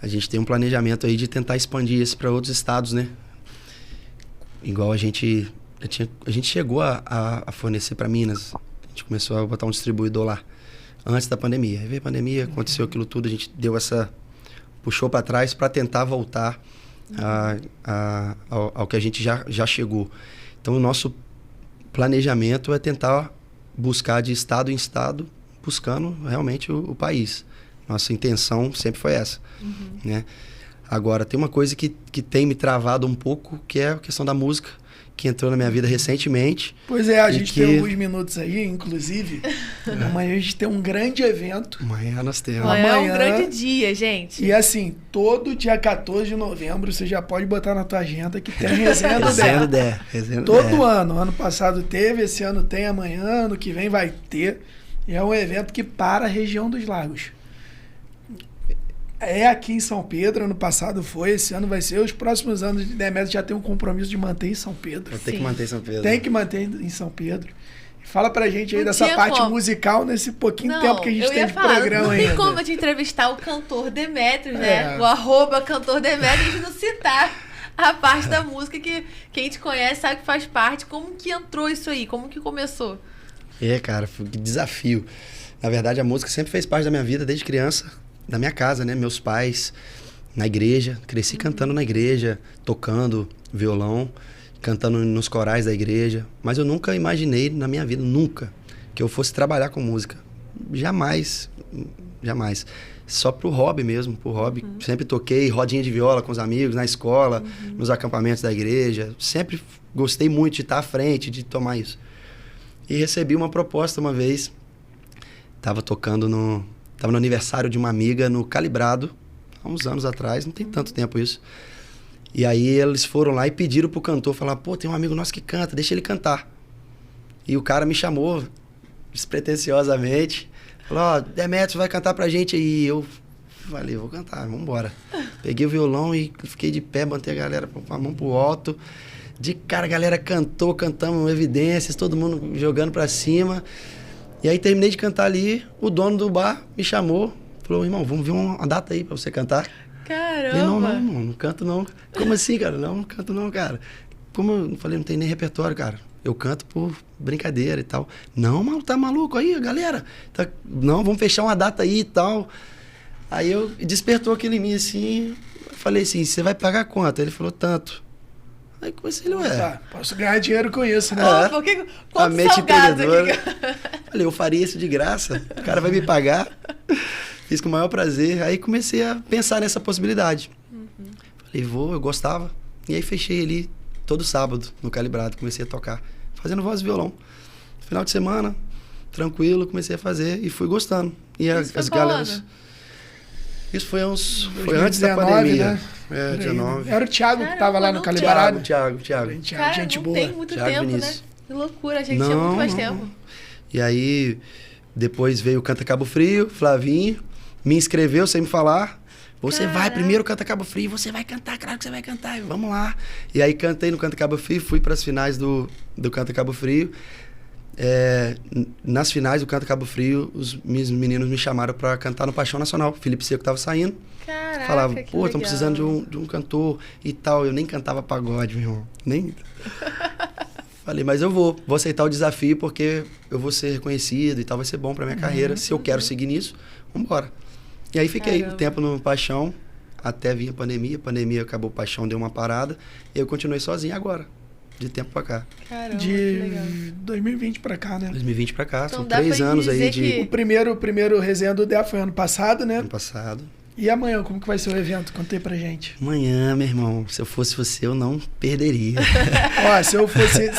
a gente tem um planejamento aí de tentar expandir isso para outros estados, né? Igual a gente chegou a fornecer para Minas. A gente começou a botar um distribuidor lá antes da pandemia. Aí veio a pandemia, aconteceu aquilo tudo, a gente puxou para trás para tentar voltar ao que a gente já chegou. Então, o nosso planejamento é tentar buscar de estado em estado, buscando realmente o país. Nossa intenção sempre foi essa. Né? Agora, tem uma coisa que tem me travado um pouco, que é a questão da música, que entrou na minha vida recentemente. Pois é, a gente tem alguns minutos aí, inclusive. Amanhã a gente tem um grande evento. Amanhã nós temos. Amanhã é um grande dia, gente. E assim, todo dia 14 de novembro, você já pode botar na tua agenda que tem resenha do Resenha do DER. Todo ano. Ano passado teve, esse ano tem, amanhã, ano que vem vai ter. E é um evento que para a região dos lagos. É aqui em São Pedro, ano passado foi, esse ano vai ser. Os próximos anos de Demetrio já tem um compromisso de manter em São Pedro. Tem que manter em São Pedro. Tem que manter em São Pedro. Fala pra gente aí dessa parte musical nesse pouquinho tempo que a gente tem de programa ainda. Não tem como te entrevistar o cantor Demetrio, né? O @cantor Demetrio, a gente não citar a parte da música que quem te conhece sabe que faz parte. Como que entrou isso aí? Como que começou? Cara, foi um desafio. Na verdade, a música sempre fez parte da minha vida desde criança. Da minha casa, né? Meus pais, na igreja. Cresci cantando na igreja, tocando violão, cantando nos corais da igreja. Mas eu nunca imaginei na minha vida, nunca, que eu fosse trabalhar com música. Jamais. Só pro hobby mesmo, pro hobby. Sempre toquei rodinha de viola com os amigos, na escola, nos acampamentos da igreja. Sempre gostei muito de estar à frente, de tomar isso. E recebi uma proposta uma vez. Tava no aniversário de uma amiga no Calibrado, há uns anos atrás, não tem tanto tempo isso. E aí eles foram lá e pediram pro cantor, falaram, pô, tem um amigo nosso que canta, deixa ele cantar. E o cara me chamou despretensiosamente, falou, ó, Demetrios vai cantar pra gente aí. Eu falei, vou cantar, vambora. Peguei o violão e fiquei de pé, botei a galera com a mão pro alto. De cara, a galera cantou, cantamos evidências, todo mundo jogando pra cima. E aí terminei de cantar ali, o dono do bar me chamou, falou, irmão, vamos ver uma data aí pra você cantar. Caramba! Falei, não canto não. Como assim, cara? Não canto não, cara. Como eu falei, não tem nem repertório, cara. Eu canto por brincadeira e tal. Não, mas tá maluco aí, galera? Não, vamos fechar uma data aí e tal. Aí eu despertou aquilo em mim assim, eu falei assim, você vai pagar quanto? Ele falou, tanto. Aí comecei, ué. Posso ganhar dinheiro com isso, né? A mente empreendedora. Falei, eu faria isso de graça, o cara vai me pagar. Fiz com o maior prazer. Aí comecei a pensar nessa possibilidade. Falei, eu gostava. E aí fechei ali todo sábado no Calibrado, comecei a tocar, fazendo voz e violão. Final de semana, tranquilo, comecei a fazer e fui gostando. E as galeras... Isso foi foi antes da pandemia. Né? É, 19. Era o Thiago que tava lá no Calibrado. Thiago. Cara, gente boa. Tem muito Thiago tempo, Vinícius. Né? Que loucura, a gente tinha muito mais tempo. E aí, depois veio o Canta Cabo Frio, Flavinho, me inscreveu sem me falar. Você vai primeiro Canta Cabo Frio, você vai cantar, claro que você vai cantar, vamos lá. E aí cantei no Canta Cabo Frio, fui para as finais do Canta Cabo Frio. Nas finais do Canta Cabo Frio, os meninos me chamaram para cantar no Paixão Nacional. Felipe Seco tava saindo. Caraca, falava, pô, estão precisando de um cantor e tal. Eu nem cantava pagode, meu irmão. Nem... Falei, mas eu vou aceitar o desafio porque eu vou ser reconhecido e tal, vai ser bom pra minha carreira. Se eu quero seguir nisso, vambora. E aí fiquei um tempo no Paixão, até vir a pandemia acabou o Paixão, deu uma parada, e eu continuei sozinho agora, de tempo pra cá. Caramba, de 2020 pra cá, né? 2020 pra cá, então são 3 anos aí de... O primeiro resenha do DEA foi ano passado, né? Ano passado. E amanhã, como que vai ser o evento? Conta aí pra gente. Amanhã, meu irmão, se eu fosse você, eu não perderia. Ó, se eu fosse...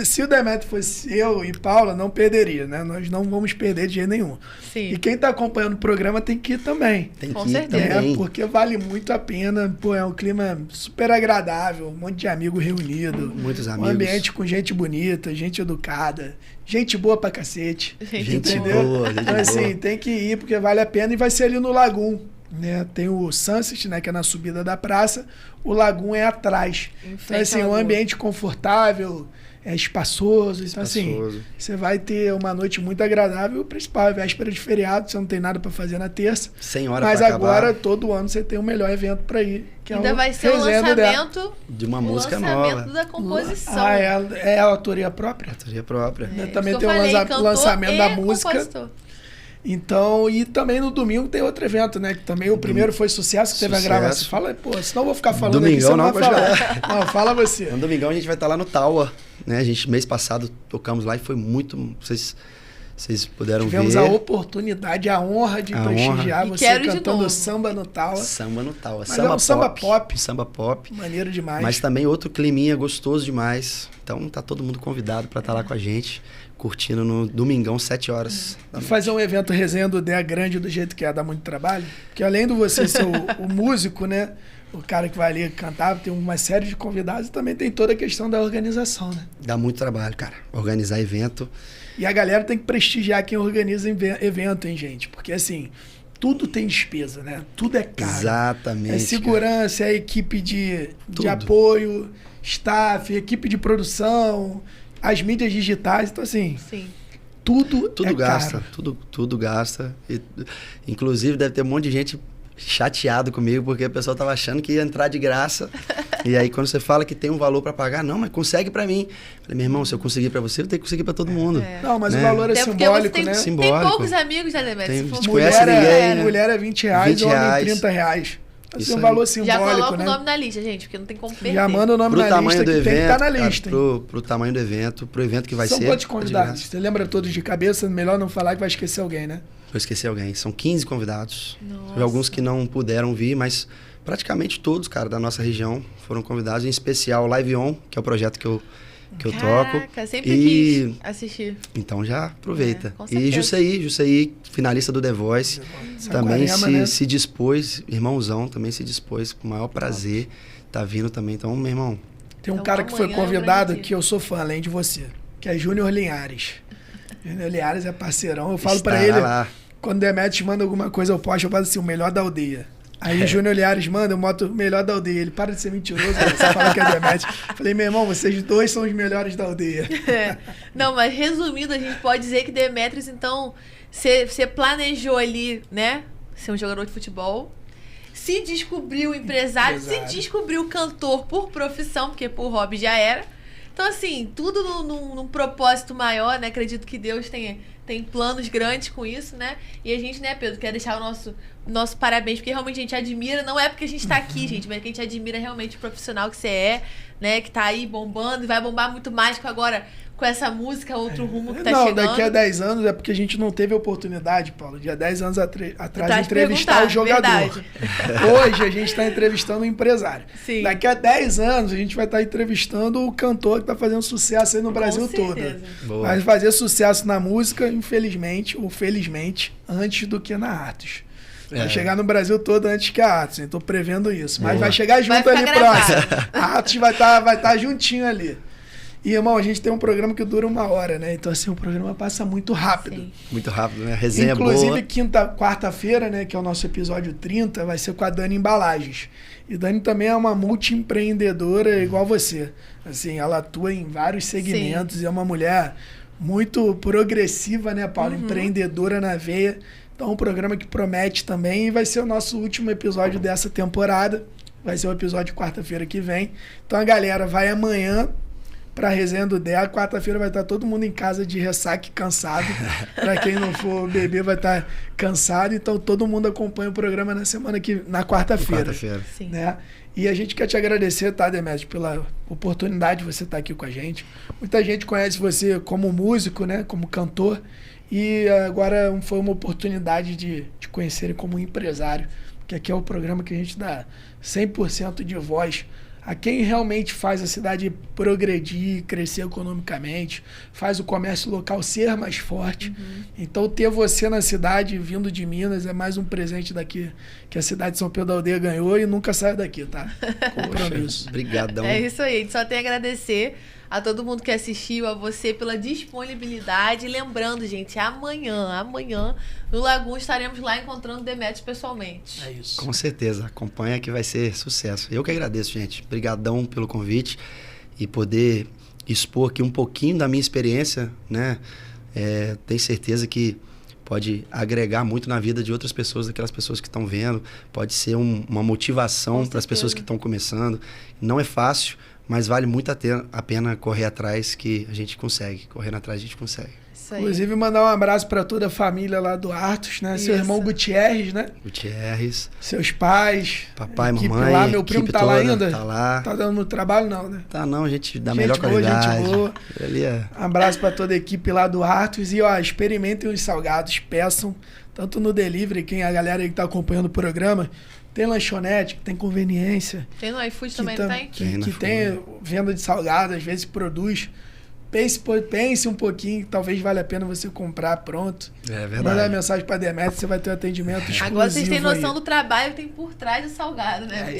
se o Demetrio fosse eu e Paula, não perderia, né? Nós não vamos perder de jeito nenhum. Sim. E quem tá acompanhando o programa tem que ir também. Tem que ir também. Porque vale muito a pena. Pô, é um clima super agradável, um monte de amigo reunido. Muitos amigos. Um ambiente com gente bonita, gente educada, gente boa pra cacete. Gente boa, gente então, assim, tem que ir porque vale a pena e vai ser ali no Lagum. Né? Tem o Sunset, né, que é na subida da praça, o Lagum é atrás. Então, assim, um ambiente confortável, espaçoso. Então, assim, você vai ter uma noite muito agradável. O principal é véspera de feriado, você não tem nada para fazer na terça. Sem hora mas pra agora, acabar. Todo ano, você tem o melhor evento para ir. Que ainda é vai ser o lançamento de uma música nova. O lançamento da composição. É a autoria própria? Autoria própria. Também tem o lançamento da música. Compositor. Então, e também no domingo tem outro evento, né? Que também o primeiro foi sucesso, que teve a gravação. Fala, pô, senão eu vou ficar falando Domingão aqui, você não vai falar. falar. Não, fala você. No domingão a gente vai estar lá no Taua, né? A gente, mês passado, tocamos lá e foi muito... Vocês puderam Tivemos ver. Tivemos a oportunidade, a honra de prestigiar você cantando samba no Taua. Samba no Taua. Mas é um samba pop. Samba pop. Maneiro demais. Mas também outro climinha gostoso demais. Então tá todo mundo convidado para estar lá com a gente, curtindo no domingão, 7 horas. E fazer um evento resenha do DEA grande do jeito que é, dá muito trabalho. Porque além de você ser o músico, né? O cara que vai ali cantar, tem uma série de convidados e também tem toda a questão da organização, né? Dá muito trabalho, cara. Organizar evento. E a galera tem que prestigiar quem organiza evento, hein, gente? Porque, assim, tudo tem despesa, né? Tudo é caro. Exatamente. É segurança, é equipe de apoio, staff, equipe de produção, as mídias digitais. Então, assim, sim. Tudo é gasta. Caro. Tudo gasta. E, inclusive, deve ter um monte de gente chateado comigo, porque a pessoa tava achando que ia entrar de graça. E aí, quando você fala que tem um valor para pagar, não, mas consegue para mim. Falei, meu irmão, se eu conseguir para você, eu tenho que conseguir para todo mundo. Não, mas o valor é simbólico, né? Simbólico. Tem poucos amigos, né, Demetrio? Não conhece ninguém, né? Mulher é R$20, homem R$30. Assim, um valor simbólico, já coloca né? o nome na lista, gente, porque não tem como perder. Já manda o nome na lista, que tem que estar na lista. Pro tamanho do evento, pro evento que vai ser. São quantos convidados? Você lembra todos de cabeça? Melhor não falar que vai esquecer alguém, né? Vou esquecer alguém. São 15 convidados. Nossa. Alguns que não puderam vir, mas praticamente todos, cara, da nossa região foram convidados. Em especial o Live On, que é o projeto que eu que eu toco. Caraca, sempre quis assistir. Então já aproveita. Com E certeza. Jusceí, finalista do The Voice, também Saquarema, se dispôs, irmãozão, também se dispôs com o maior prazer. Tá vindo também. Então, meu irmão... Tem um Então, cara que foi amanhã é um convidado grande que eu sou fã, além de você, que é Júnior Linhares. Júnior Linhares é parceirão. Eu falo pra ele, quando o Demetrius manda alguma coisa, eu posto, eu falo assim, o melhor da aldeia. Aí o Júnior Linhares manda, eu boto o melhor da aldeia. Ele para de ser mentiroso, você fala que é Demetrius. Falei, meu irmão, vocês dois são os melhores da aldeia. Não, mas resumindo, a gente pode dizer que Demetrius, então, você planejou ali, né? Ser um jogador de futebol. Se descobriu empresário, se descobriu cantor por profissão, porque por hobby já era. Então, assim, tudo num propósito maior, né? Acredito que Deus tem planos grandes com isso, né? E a gente, né, Pedro, quer deixar o nosso parabéns, porque realmente a gente admira, não é porque a gente tá aqui, gente, mas que a gente admira realmente o profissional que você é, né? Que tá aí bombando e vai bombar muito mais com essa música, outro rumo que tá chegando. Não, daqui a 10 anos é porque a gente não teve oportunidade, Paulo, de há 10 anos atrás de entrevistar o jogador. Hoje a gente está entrevistando o empresário. Sim. Daqui a 10 anos a gente vai estar entrevistando o cantor que está fazendo sucesso aí no Brasil todo. Vai fazer sucesso na música, infelizmente, ou felizmente, antes do que na Artes. Vai chegar no Brasil todo antes que a Atos. Estou prevendo isso. Mas vai chegar junto ali próximo. A Atos vai tá juntinho ali. E, irmão, a gente tem um programa que dura 1 hora, né? Então, assim, o programa passa muito rápido. Sim. Muito rápido, né? A resenha Inclusive, boa. quarta-feira, né? Que é o nosso episódio 30, vai ser com a Dani Embalagens. E Dani também é uma multi-empreendedora igual você. Assim, ela atua em vários segmentos. Sim. E é uma mulher muito progressiva, né, Paulo? Empreendedora na veia. Então, um programa que promete também. E vai ser o nosso último episódio dessa temporada. Vai ser o episódio quarta-feira que vem. Então, a galera vai amanhã pra resenha do DEA. Quarta-feira vai estar todo mundo em casa de ressaca e cansado. Pra quem não for beber, vai estar cansado. Então, todo mundo acompanha o programa na quarta-feira. Sim. Né? E a gente quer te agradecer, tá, Demetrius, pela oportunidade de você estar aqui com a gente. Muita gente conhece você como músico, né? Como cantor. E agora foi uma oportunidade de te conhecerem como empresário. Porque aqui é o programa que a gente dá 100% de voz a quem realmente faz a cidade progredir, crescer economicamente, faz o comércio local ser mais forte. Então, ter você na cidade, vindo de Minas, é mais um presente daqui que a cidade de São Pedro da Aldeia ganhou e nunca sai daqui, tá? Compromisso. Obrigadão. É isso aí, a gente só tem a agradecer a todo mundo que assistiu, a você pela disponibilidade. E lembrando, gente, amanhã, no Lagoon, estaremos lá encontrando Demetrius pessoalmente. É isso. Com certeza, acompanha que vai ser sucesso. Eu que agradeço, gente. Obrigadão pelo convite e poder expor aqui um pouquinho da minha experiência, né? Tenho certeza que pode agregar muito na vida de outras pessoas, daquelas pessoas que estão vendo. Pode ser uma motivação para as pessoas que estão começando. Não é fácil, mas vale muito a pena correr atrás, que a gente consegue. Correndo atrás a gente consegue. Isso aí. Inclusive, mandar um abraço para toda a família lá do Artos, né? Seu irmão Gutierrez, né? Gutierrez. Seus pais. Papai, mamãe, lá, meu primo tá lá ainda? Tá lá. Tá dando trabalho não, né? Tá não, gente da melhor qualidade. Gente boa. Ali Abraço para toda a equipe lá do Artos. E, ó, experimentem os salgados, peçam, tanto no delivery, a galera aí que tá acompanhando o programa. Tem lanchonete, que tem conveniência. Tem no iFood também, não tem? Que tem venda de salgado, às vezes produz. Pense um pouquinho, talvez valha a pena você comprar pronto. É verdade. Manda uma mensagem para Demetrius, você vai ter um atendimento exclusivo. Agora vocês têm noção aí do trabalho que tem por trás do salgado, né?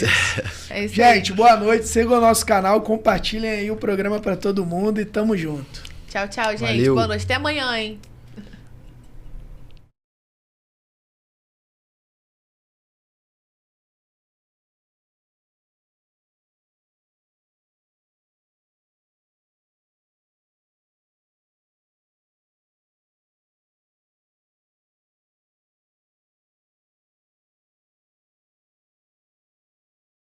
É isso. Gente, boa noite. Sigam o nosso canal, compartilhem aí o programa para todo mundo e tamo junto. Tchau, gente. Valeu. Boa noite. Até amanhã, hein?